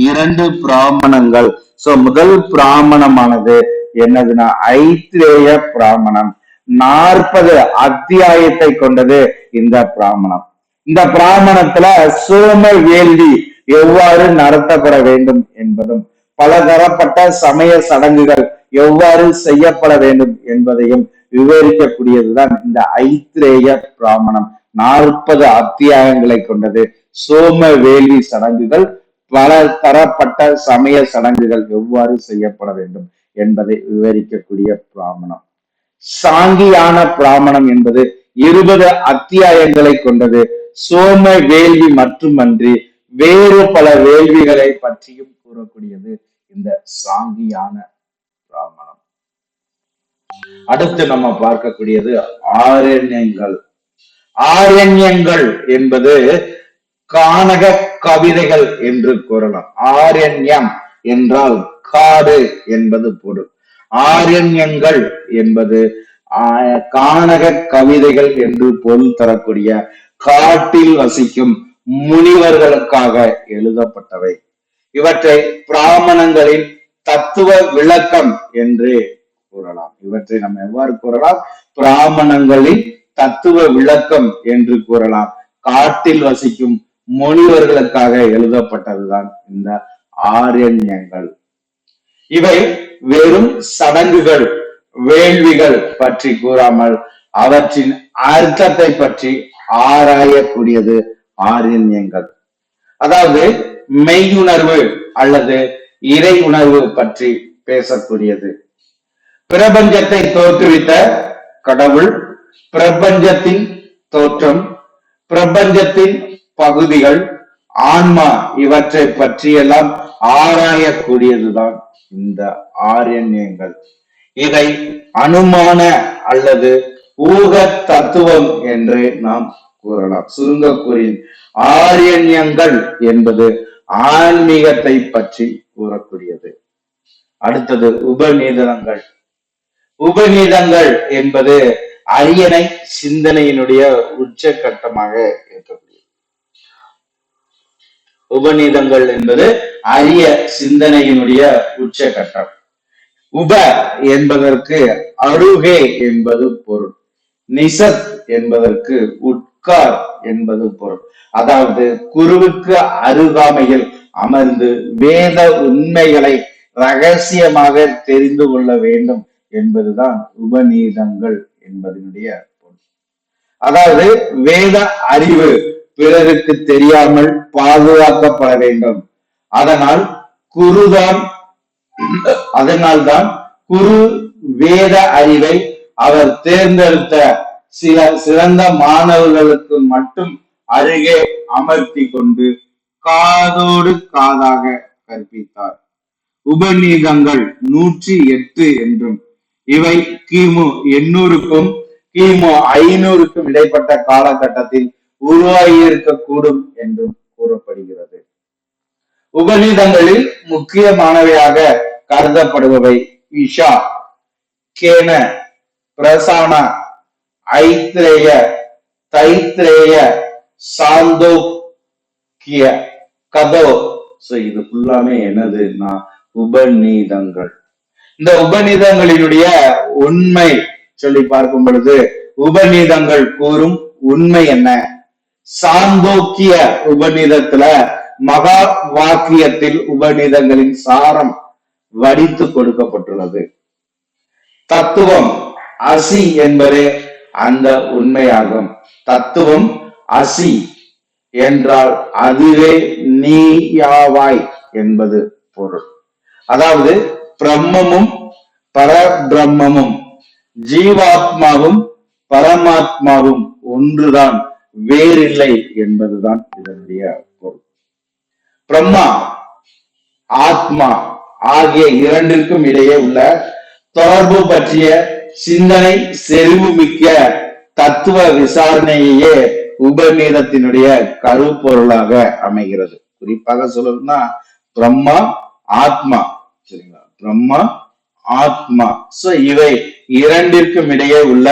2 பிராமணங்கள். சோ முதல் பிராமணமானது என்னதுன்னா ஐத்ரேய பிராமணம். 40 அத்தியாயத்தை கொண்டது இந்த பிராமணம். இந்த பிராமணத்துல சோம வேள்வி எவ்வாறு நடத்தப்பட வேண்டும் என்பதும் பலதரப்பட்ட சமய சடங்குகள் எவ்வாறு செய்யப்பட வேண்டும் என்பதையும் விவரிக்கக்கூடியதுதான் இந்த ஐத்ரேய பிராமணம். 40 அத்தியாயங்களை கொண்டது. சோம வேள்வி சடங்குகள், பல தரப்பட்ட சமய சடங்குகள் எவ்வாறு செய்யப்பட வேண்டும் என்பதை விவரிக்கக்கூடிய பிராமணம். சாங்கியான பிராமணம் என்பது 20 அத்தியாயங்களை கொண்டது. சோம வேள்வி மட்டுமன்றி வேறு பல வேள்விகளை பற்றியும் கூறக்கூடியது இந்த சாங்கியான பிராமணம். அடுத்து நம்ம பார்க்கக்கூடியது ஆரண்யங்கள். ஆரண்யங்கள் என்பது கானக கவிதைகள் என்று கூறலாம். ஆரண்யம் என்றால் காடு என்பது பொருள். ஆரண்யங்கள் என்பது கானக கவிதைகள் என்று பொருள் தரக்கூடிய காட்டில் வசிக்கும் முனிவர்களுக்காக எழுதப்பட்டவை. இவற்றை பிராமணங்களின் தத்துவ விளக்கம் என்று கூறலாம். இவற்றை நம்ம எவ்வாறு கூறலாம்? பிராமணங்களின் தத்துவ விளக்கம் என்று கூறலாம். காட்டில் வசிக்கும் முனிவர்களுக்காக எழுதப்பட்டதுதான் இந்த ஆரண்யங்கள். இவை வெறும் சடங்குகள், வேள்விகள் பற்றி கூறாமல் அவற்றின் அர்த்தத்தை பற்றி ஆராயக்கூடியது ஆரண்யங்கள். அதாவது மெய்யுணர்வு அல்லது இறை உணர்வு பற்றி பேசக்கூடியது. பிரபஞ்சத்தை தோற்றுவித்த கடவுள், பிரபஞ்சத்தின் தோற்றம், பிரபஞ்சத்தின் பகுதிகள், ஆன்மா, இவற்றை பற்றியெல்லாம் ஆராயக்கூடியதுதான் இந்த ஆரண்யங்கள். இதை அனுமான அல்லது ஊக தத்துவம் என்று நாம் கூறலாம். சுருங்க கூறின் ஆரண்யங்கள் என்பது ஆன்மீகத்தை பற்றி கூறக்கூடியது. அடுத்தது உபநிடதங்கள். உபநிடதங்கள் என்பது அரியணை சிந்தனையினுடைய உச்சகட்டமாக இருக்கக்கூடியது. உபநிடதங்கள் என்பது அரிய சிந்தனையினுடைய உச்சகட்டம். உப என்பதற்கு அருகே என்பது பொருள். நிசத் என்பதற்கு உட்கார் என்பது பொருள். அதாவது குருவுக்கு அருகாமையில் அமர்ந்து வேத உண்மைகளை ரகசியமாக தெரிந்து கொள்ள வேண்டும் என்பதுதான் உபநிடதங்கள் என்பதனுடைய பொருள். அதாவது வேத அறிவு பிறருக்கு தெரியாமல் பாதுகாக்கப்பட வேண்டும். அதனால்தான் குரு வேத அறிவை அவர் தேர்ந்தெடுத்த சில சிறந்த மாணவர்களுக்கு மட்டும் அருகே அமர்த்தி கொண்டு காதோடு காதாக கற்பித்தார். உபநிடதங்கள் 108 என்றும் இவை கிமு 800க்கும் கிமு 500க்கும் இடைப்பட்ட காலகட்டத்தில் உருவாகியிருக்கக்கூடும் என்றும் கூறப்படுகிறது. உபநிடதங்களில் முக்கியமானவையாக கருதப்படுபவை இஷா, கேன, பிரசான, ஐத்ரேய, தைத்ரேய, சாந்தோக்கிய, கதோ. இது ஃபுல்லாமே என்னதுன்னா உபநிடதங்கள். இந்த உபநிடதங்களினுடைய உண்மை சொல்லி பார்க்கும் பொழுது உபநிடதங்கள் கூறும் உண்மை என்ன? சாந்தோக்கிய உபநிடதத்துல மகா வாக்கியத்தில் உபநிடதங்களின் சாரம் வடித்து கொடுக்கப்பட்டுள்ளது. தத்துவம் அசி என்பதே அந்த உண்மையாகும். தத்துவம் அசி. என்றால் அதுவே நீயாவாய் என்பது பொருள். அதாவது பிரம்மமும் பரபிரம்மமும் ஜீவாத்மாவும் பரமாத்மாவும் ஒன்றுதான், வேறில்லை என்பதுதான் இதனுடைய பொருள். பிரம்மா ஆத்மா ஆகிய இரண்டிற்கும் இடையே உள்ள தொடர்பு பற்றிய சிந்தனை செறிவுமிக்க தத்துவ விசாரணையே உபநீதத்தினுடைய கருப்பொருளாக அமைகிறது. குறிப்பாக சொல்லணும்னா பிரம்மா ஆத்மா, சரிங்களா, பிரம்மா ஆத்மா. சோ இவை இரண்டிற்கும் இடையே உள்ள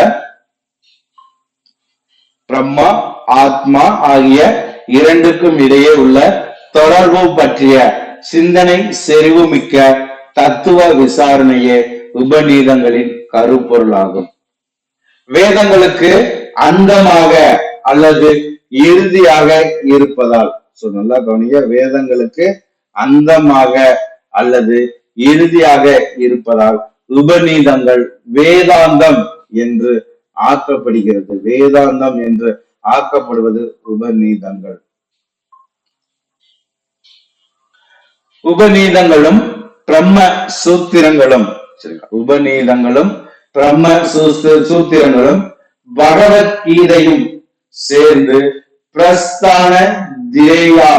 பிரம்மா ஆத்மா ஆகிய இரண்டுக்கும் இடையே உள்ள தொடர்பு பற்றிய சிந்தனை செறிவுமிக்க தத்துவ விசாரணையே உபநீதங்களின் கருப்பொருளாகும். வேதங்களுக்கு அந்தமாக அல்லது இறுதியாக இருப்பதால், நல்லா கவனிங்க, வேதங்களுக்கு அந்தமாக அல்லது இறுதியாக இருப்பதால் உபநீதங்கள் வேதாந்தம் என்று ஆக்கப்படுகிறது. வேதாந்தம் என்று ஆக்கப்படுவது உபநீதங்கள். உபநீதங்களும் பிரம்ம சூத்திரங்களும், உபநீதங்களும் பிரம்ம சூத்திரங்களும் பகவத்கீதையும் சேர்ந்து பிரஸ்தான திரேயா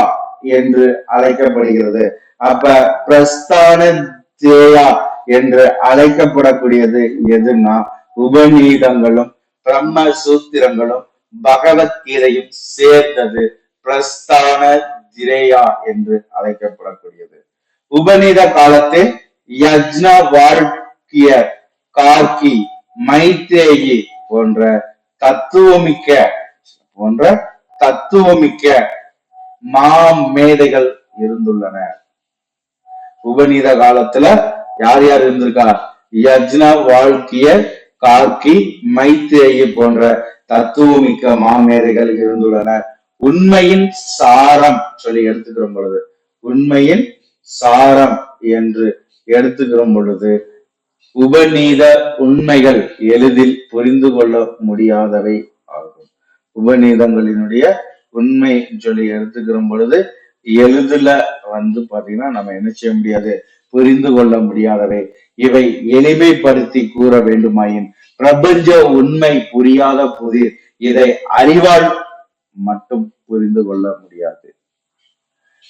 என்று அழைக்கப்படுகிறது. அப்ப பிரஸ்தான திரேயா என்று அழைக்கப்படக்கூடியது எதுனா உபநீதங்களும் பிரம்ம சூத்திரங்களும் பகவத்கீதையும் சேர்ந்தது பிரஸ்தான திரேயா என்று அழைக்கப்படக்கூடியது. உபநீத காலத்தில் யஜ்னவால்கிய, கார்கி, மைத்ரேயி போன்ற தத்துவமிக்க மாமேதைகள் இருந்துள்ளன. உபநீத காலத்துல யார் யார் இருந்திருக்கா? யஜ்னவால்கிய, கார்கி, மைத்ரேயி போன்ற தத்துவமிக்க மாமேதைகள் இருந்துள்ளனர். உண்மையின் சாரம் சொல்லி எடுத்துக்கிற பொழுது, உண்மையின் சாரம் என்று எடுத்துக்கிற பொழுது உபநீத உண்மைகள் எளிதில் புரிந்து கொள்ள முடியாதவை ஆகும். உபநீதங்களினுடைய உண்மை சொல்லி எடுத்துக்கிற பொழுது எளிதில் பாத்தீங்கன்னா நம்ம என்ன செய்ய முடியாது, புரிந்து கொள்ள முடியாதவை. இவை எளிமைப்படுத்தி கூற வேண்டுமாயின் பிரபஞ்ச உண்மை புரியாத புதிர், இதை அறிவால் மட்டும் புரிந்து கொள்ள முடியாது.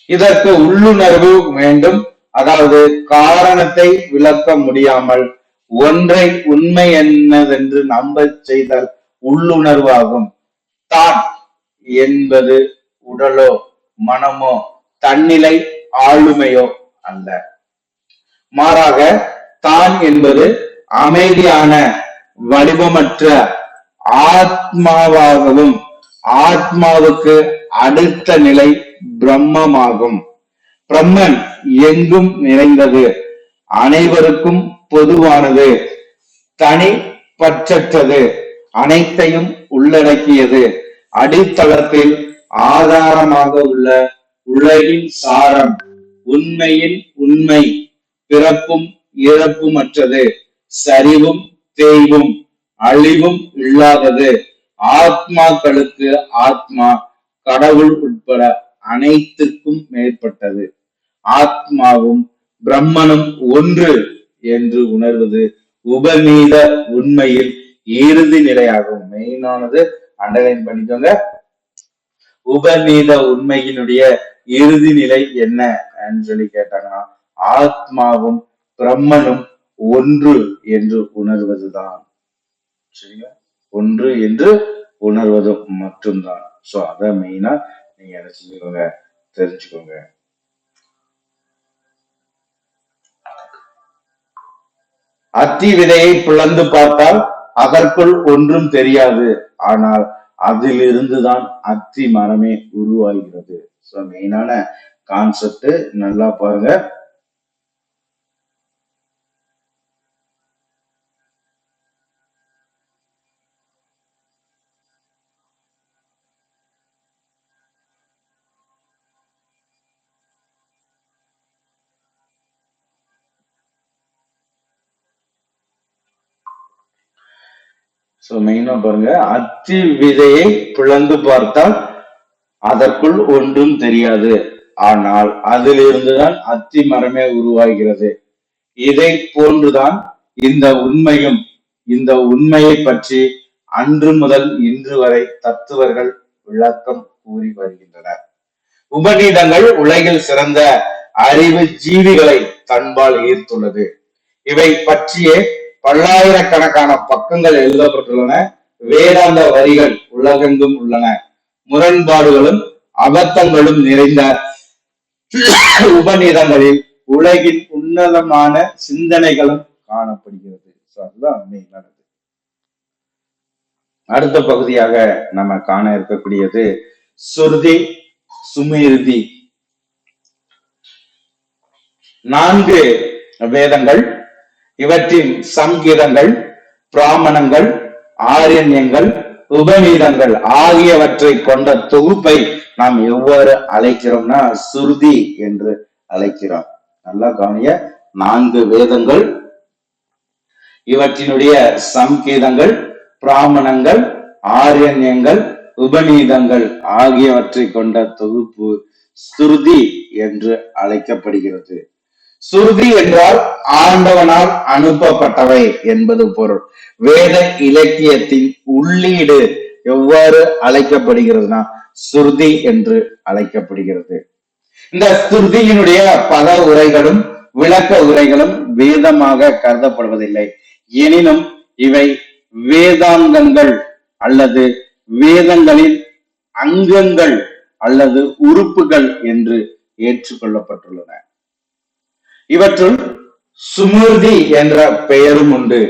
இதற்கு உள்ளுணர்வு வேண்டும். அதாவது காரணத்தை விளக்க முடியாமல் ஒன்றை உண்மை என்னதென்று நம்ப செய்தல் உள்ளுணர்வாகும். தான் என்பது உடலோ மனமோ தன்னிலை ஆளுமையோ அல்ல. மாறாக தான் என்பது அமைதியான வடிவமற்ற ஆத்மாவாகவும் ஆத்மாவுக்கு அடுத்த நிலை பிரம்மமாகும். பிரம்மன் எங்கும் நிறைந்தது, அனைவருக்கும் பொதுவானது, தனிப்பற்றது, அனைத்தையும் உள்ளடக்கியது, அடித்தளத்தில் ஆதாரமாக உள்ள உலகின் சாரம், உண்மையின் உண்மை, பிறப்பும் இறப்புமற்றது, சரிவும் தேய்வும் அழிவும் இல்லாதது, ஆத்மாக்களுக்கு ஆத்மா கடவுள் உட்பட அனைத்துக்கும் மேற்பட்டது, ஆத்மாவும் பிரம்மனும் ஒன்று என்று உணர்வது உபநீத உண்மையில் இறுதி நிலையாகும். மெயினானது அண்டர்லைன் பண்ணிக்கோங்க. உபநீத உண்மையினுடைய இறுதி நிலை என்ன சொல்லி கேட்டாங்கன்னா ஆத்மாவும் பிரம்மனும் ஒன்று என்று உணர்வதுதான். சரிங்களா? ஒன்று என்று உணர்வது மட்டும்தான். சோ அத மெயினா நீங்க என்ன செஞ்சுக்கோங்க, தெரிஞ்சுக்கோங்க. அத்தி விதையை பிளந்து பார்த்தால் அதற்குள் ஒன்றும் தெரியாது, ஆனால் அதிலிருந்துதான் அத்தி மரமே உருவாகிறது. சோ மெயினான கான்செப்ட் நல்லா பாருங்க. சோ மெயினா பாருங்க, அத்தி விதையை பிளந்து பார்த்தால் அதற்குள் ஒன்றும் தெரியாது. ஆனால் அதிலிருந்துதான் அத்தி மரமே உருவாகிறது. இதை போன்றுதான் இந்த உண்மையும். இந்த உண்மையை பற்றி அன்று முதல் இன்று வரை தத்துவர்கள் விளக்கம் கூறி வருகின்றனர். உபநீதங்கள் உலகில் சிறந்த அறிவு ஜீவிகளை தன்பால் ஈர்த்துள்ளது. இவை பற்றியே பல்லாயிரக்கணக்கான பக்கங்கள் எழுதப்பட்டுள்ளன. வேதாந்த வரிகள் உலகெங்கும் உள்ளன. முரண்பாடுகளும் அபத்தங்களும் நிறைந்த உபநிதங்களில் உலகின் உன்னதமான சிந்தனைகளும் காணப்படுகிறது. அதுதான் மெயினானது. அடுத்த பகுதியாக நம்ம காண இருக்கக்கூடியது சுருதி சுமிருதி. 4 வேதங்கள், இவற்றின் சங்கீதங்கள், பிராமணங்கள், ஆரண்யங்கள், உபநீதங்கள் ஆகியவற்றை கொண்ட தொகுப்பை நாம் எவ்வாறு அழைக்கிறோம்னா சுருதி என்று அழைக்கிறோம். நல்லா கவனிய, 4 வேதங்கள், இவற்றினுடைய சங்கீதங்கள், பிராமணங்கள், ஆரண்யங்கள், உபநீதங்கள் ஆகியவற்றை கொண்ட தொகுப்பு சுருதி என்று அழைக்கப்படுகிறது. சுருதி என்றால் ஆண்டவனால் அனுப்பப்பட்டவை என்பது பொருள். வேத இலக்கியத்தின் உள்ளீடு எவ்வாறு அழைக்கப்படுகிறதுனா சுருதி என்று அழைக்கப்படுகிறது. இந்த சுருதியினுடைய பத உரைகளும் விளக்க உரைகளும் வேதமாக கருதப்படுவதில்லை. எனினும் இவை வேதாங்கங்கள் அல்லது வேதங்களின் அங்கங்கள் அல்லது உறுப்புகள் என்று ஏற்றுக்கொள்ளப்பட்டுள்ளன. இவற்றுள் சுமிருதி என்ற பெயரும் உண்டு.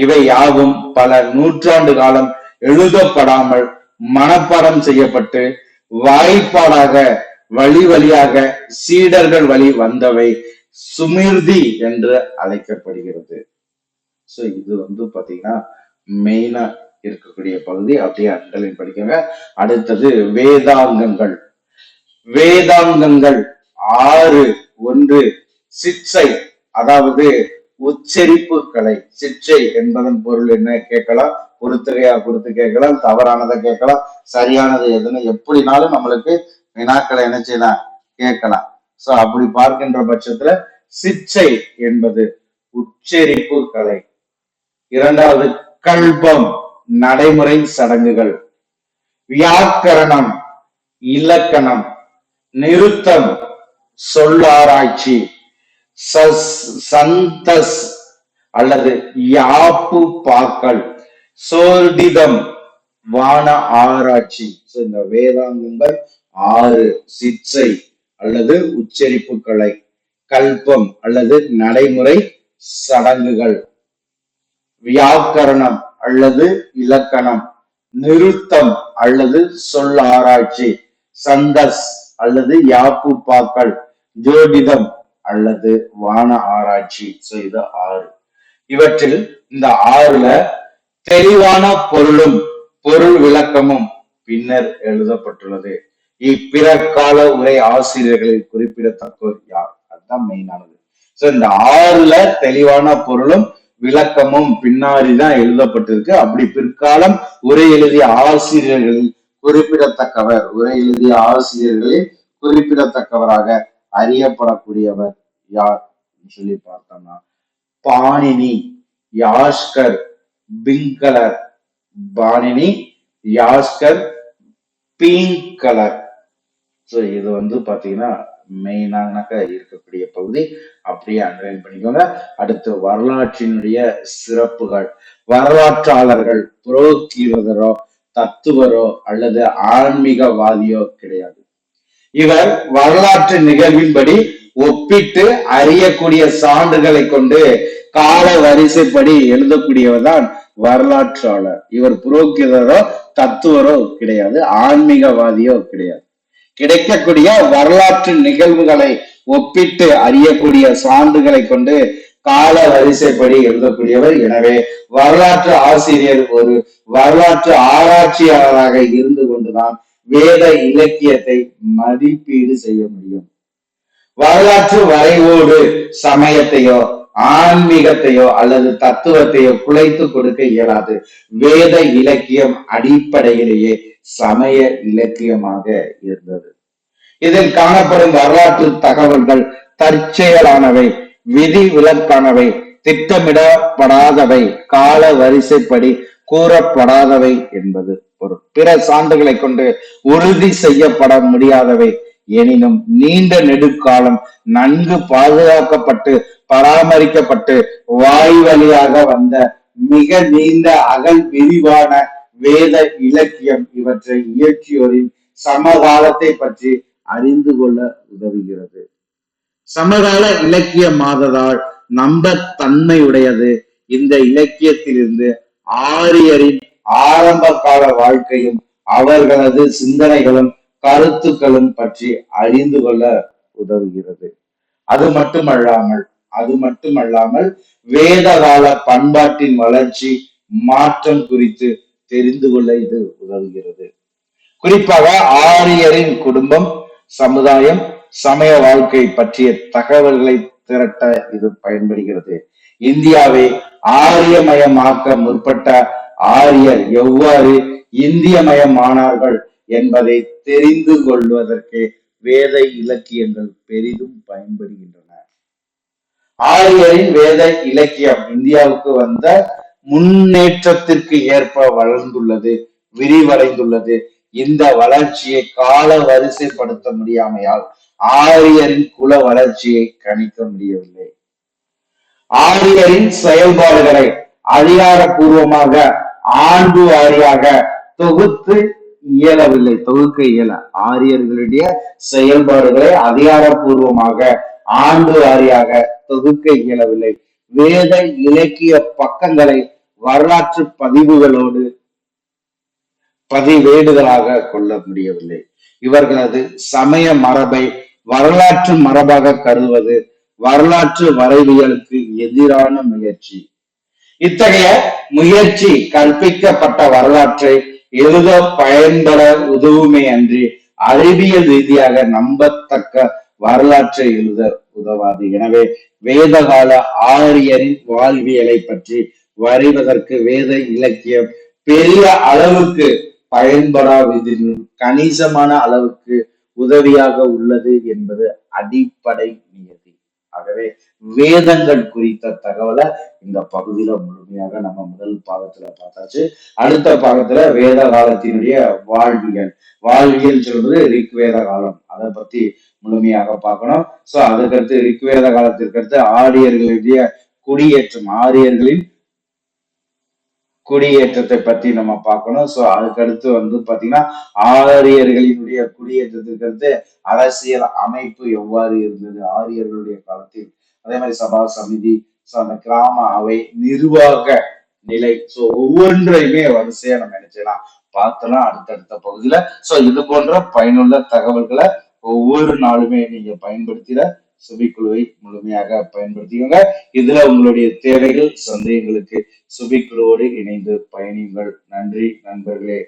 இவை யாவும் பல நூற்றாண்டு காலம் எழுதப்படாமல் மனப்பாடம் செய்யப்பட்டு வாய்ப்பாடாக வழி வழியாக சீடர்கள் வழி வந்தவை சுமிருதி என்று அழைக்கப்படுகிறது. சோ இது பாத்தீங்கன்னா மெயினா இருக்கக்கூடிய பகுதி. அப்படியே அண்டலின் படிக்கங்க. அடுத்தது வேதாங்கங்கள். வேதாங்கங்கள் 6. 1 சிற்சை, அதாவது உச்சரிப்பு கலை. சிற்சை என்பதன் பொருள் என்ன கேட்கலாம். பொறுத்துகையா கொடுத்து கேட்கலாம், தவறானதை கேட்கலாம், சரியானது எதுன்னு எப்படினாலும் நம்மளுக்கு வினாக்களை என்ன செய்யலாம், கேட்கலாம். சோ அப்படி பார்க்கின்ற பட்சத்துல சிற்சை என்பது உச்சரிப்பு கலை. 2வது கல்பம், நடைமுறை சடங்குகள். வியாக்கரணம், இலக்கணம். நிருத்தம், சொல்லாராய்ச்சி. சந்தஸ் அல்லது யாப்பு பாக்கள். சோர்டிதம், வான ஆராய்ச்சி. இந்த வேதாங்கங்கள் 6. சிற்சை அல்லது உச்சரிப்பு கலை, கல்பம் அல்லது நடைமுறை சடங்குகள், வியாக்கரணம் அல்லது இலக்கணம், நிருத்தம் அல்லது சொல் ஆராய்ச்சி, சந்தஸ் அல்லது யாப்பு பாக்கள், ஜோடிதம் அல்லது வான ஆராய்ச்சி. இது 6. இவற்றில் இந்த 6ல தெளிவான பொருளும் பொருள் விளக்கமும் பின்னர் எழுதப்பட்டுள்ளது. இப்பிறகால உரை ஆசிரியர்களில் குறிப்பிடத்தக்கோர் யார்? அதுதான் மெயினானது. இந்த 6ல தெளிவான பொருளும் விளக்கமும் பின்னாடிதான் எழுதப்பட்டிருக்கு. அப்படி பிற்காலம் உரை எழுதிய ஆசிரியர்களில் குறிப்பிடத்தக்கவர், உரை எழுதிய ஆசிரியர்களில் குறிப்பிடத்தக்கவராக அறியப்படக்கூடியவர் யார் சொல்லி பார்த்தோம்னா பாணினி, யாஸ்கர், பிங்களர். பாணினி, யாஸ்கர், பிங்களர். இது பாத்தீங்கன்னா மெயினாக இருக்கக்கூடிய பகுதி. அப்படியே அண்டர்லைன் பண்ணிக்கோங்க. அடுத்து வரலாற்றினுடைய சிறப்புகள். வரலாற்றாளர்கள் புரோகிதரோ தத்துவரோ அல்லது ஆன்மீகவாதியோ கிடையாது. இவர் வரலாற்று நிகழ்வின்படி ஒப்பிட்டு அறியக்கூடிய சான்றுகளை கொண்டு கால வரிசைப்படி எழுதக்கூடியவர் தான் வரலாற்றாளர். இவர் புரோகிதரோ தத்துவரோ கிடையாது, ஆன்மீகவாதியோ கிடையாது. கிடைக்கக்கூடிய வரலாற்று நிகழ்வுகளை ஒப்பிட்டு அறியக்கூடிய சான்றுகளை கொண்டு கால வரிசைப்படி எழுதக்கூடியவர். எனவே வரலாற்று ஆசிரியர் ஒரு வரலாற்று ஆராய்ச்சியாளராக இருந்து கொண்டுதான் வேத இலக்கியத்தை மதிப்பீடு செய்ய முடியும். வரலாற்று வரைவோடு சமயத்தையோ ஆன்மீகத்தையோ அல்லது தத்துவத்தையோ குலைத்து கொடுக்க இயலாது. வேத இலக்கியம் அடிப்படையிலேயே சமய இலக்கியமாக இருந்தது. இதில் காணப்படும் வரலாற்று தகவல்கள் தற்செயலானவை, விதி விலக்கானவை, திட்டமிடப்படாதவை, கால வரிசைப்படி கூறப்படாதவை என்பது பொருள். பிற சான்றுகளை கொண்டு உறுதி செய்யப்பட முடியாதவை எனினும் நீண்ட நெடுக்காலம் நன்கு பாதுகாக்கப்பட்டு பராமரிக்கப்பட்டு வாய் வழியாக வந்த மிக நீண்ட அகல் விரிவான வேத இலக்கியம் இவற்றை இயற்றியோரின் சமகாலத்தை பற்றி அறிந்து கொள்ள உதவுகிறது. சமகால இலக்கியமாததால் நம்பத்தன்மையுடையது. இந்த இலக்கியத்திலிருந்து ஆரியரின் ஆரம்ப கால வாழ்க்கையும் அவர்களது சிந்தனைகளும் கருத்துக்களும் பற்றி அறிந்து கொள்ள உதவுகிறது. அது மட்டுமல்லாமல் வேதகால பண்பாட்டின் வளர்ச்சி மாற்றம் குறித்து தெரிந்து கொள்ள இது உதவுகிறது. குறிப்பாக ஆரியரின் குடும்பம், சமுதாயம், சமய வாழ்க்கை பற்றிய தகவல்களை திரட்ட இது பயன்படுகிறது. இந்தியாவை ஆரியமயமாக்க முற்பட்ட ஆரியர் எவ்வாறு இந்தியமயமானார்கள் என்பதை தெரிந்து கொள்வதற்கு வேத இலக்கியங்கள் பெரிதும் பயன்படுகின்றன. ஆரியரின் வேத இலக்கியம் இந்தியாவுக்கு வந்த முன்னேற்றத்திற்கு ஏற்ப வளர்ந்துள்ளது, விரிவடைந்துள்ளது. இந்த வளர்ச்சியை கால வரிசைப்படுத்த முடியாமையால் ஆரியரின் குல வளர்ச்சியை கணிக்க முடியவில்லை. ஆரியரின் செயல்பாடுகளை அதிகாரப்பூர்வமாக ஆண்டு வாரியாக தொகுக்க இயல. ஆரியர்களுடைய செயல்பாடுகளை அதிகாரப்பூர்வமாக ஆண்டு வாரியாக தொகுக்க இயலவில்லை. வேத இலக்கிய பக்கங்களை வரலாற்று பதிவேடுகளாக கொள்ள முடியவில்லை. இவர்களது சமய மரபை வரலாற்று மரபாக கருதுவது வரலாற்று வரைவியலுக்கு எதிரான முயற்சி. இத்தகைய முயற்சி கற்பிக்கப்பட்ட வரலாற்றை எழுத பயன்பட உதவுமே அன்றி அறிவியல் ரீதியாக நம்பத்தக்க வரலாற்றை எழுத உதவாது. எனவே வேதகால ஆரியரின் வாழ்வியலை பற்றி வரைவதற்கு வேத இலக்கியம் பெரிய அளவுக்கு பயன்படாவிடினும் கணிசமான அளவுக்கு உதவியாக உள்ளது என்பது அடிப்படை நியதி. ஆகவே வேதங்கள் குறித்த தகவலை இந்த பகுதியில முழுமையாக நம்ம முதல் பாகத்துல பார்த்தாச்சு. அடுத்த பாகத்துல வேத காலத்தினுடைய வாழ்வியல் சொல்றது ரிக்வேத காலம், அதை பத்தி முழுமையாக பார்க்கணும். சோ அதுக்கடுத்து ரிக்வேத காலத்திற்கு அடுத்து ஆரியர்களுடைய ஆரியர்களின் குடியேற்றத்தை பத்தி நம்ம பார்க்கணும். சோ அதுக்கடுத்து பாத்தீங்கன்னா ஆரியர்களினுடைய குடியேற்றத்திற்கு அடுத்து அரசியல் அமைப்பு எவ்வாறு இருந்தது ஆரியர்களுடைய காலத்தில், அதே மாதிரி சபா சமிதி, அந்த கிராம அவை, நிர்வாக நிலை, சோ ஒவ்வொன்றையுமே வரிசையா நம்ம நினைச்சலாம் பார்த்தலாம் அடுத்தடுத்த பகுதியில. சோ இது போன்ற பயனுள்ள தகவல்களை ஒவ்வொரு நாளுமே நீங்க பயன்படுத்திட சுபிக்குழுவை முழுமையாக பயன்படுத்திக்கோங்க. இதுல உங்களுடைய தேவைகள் சந்தேகங்களுக்கு சுபிக்குழுவோடு இணைந்து பயணியுங்கள். நன்றி நண்பர்களே.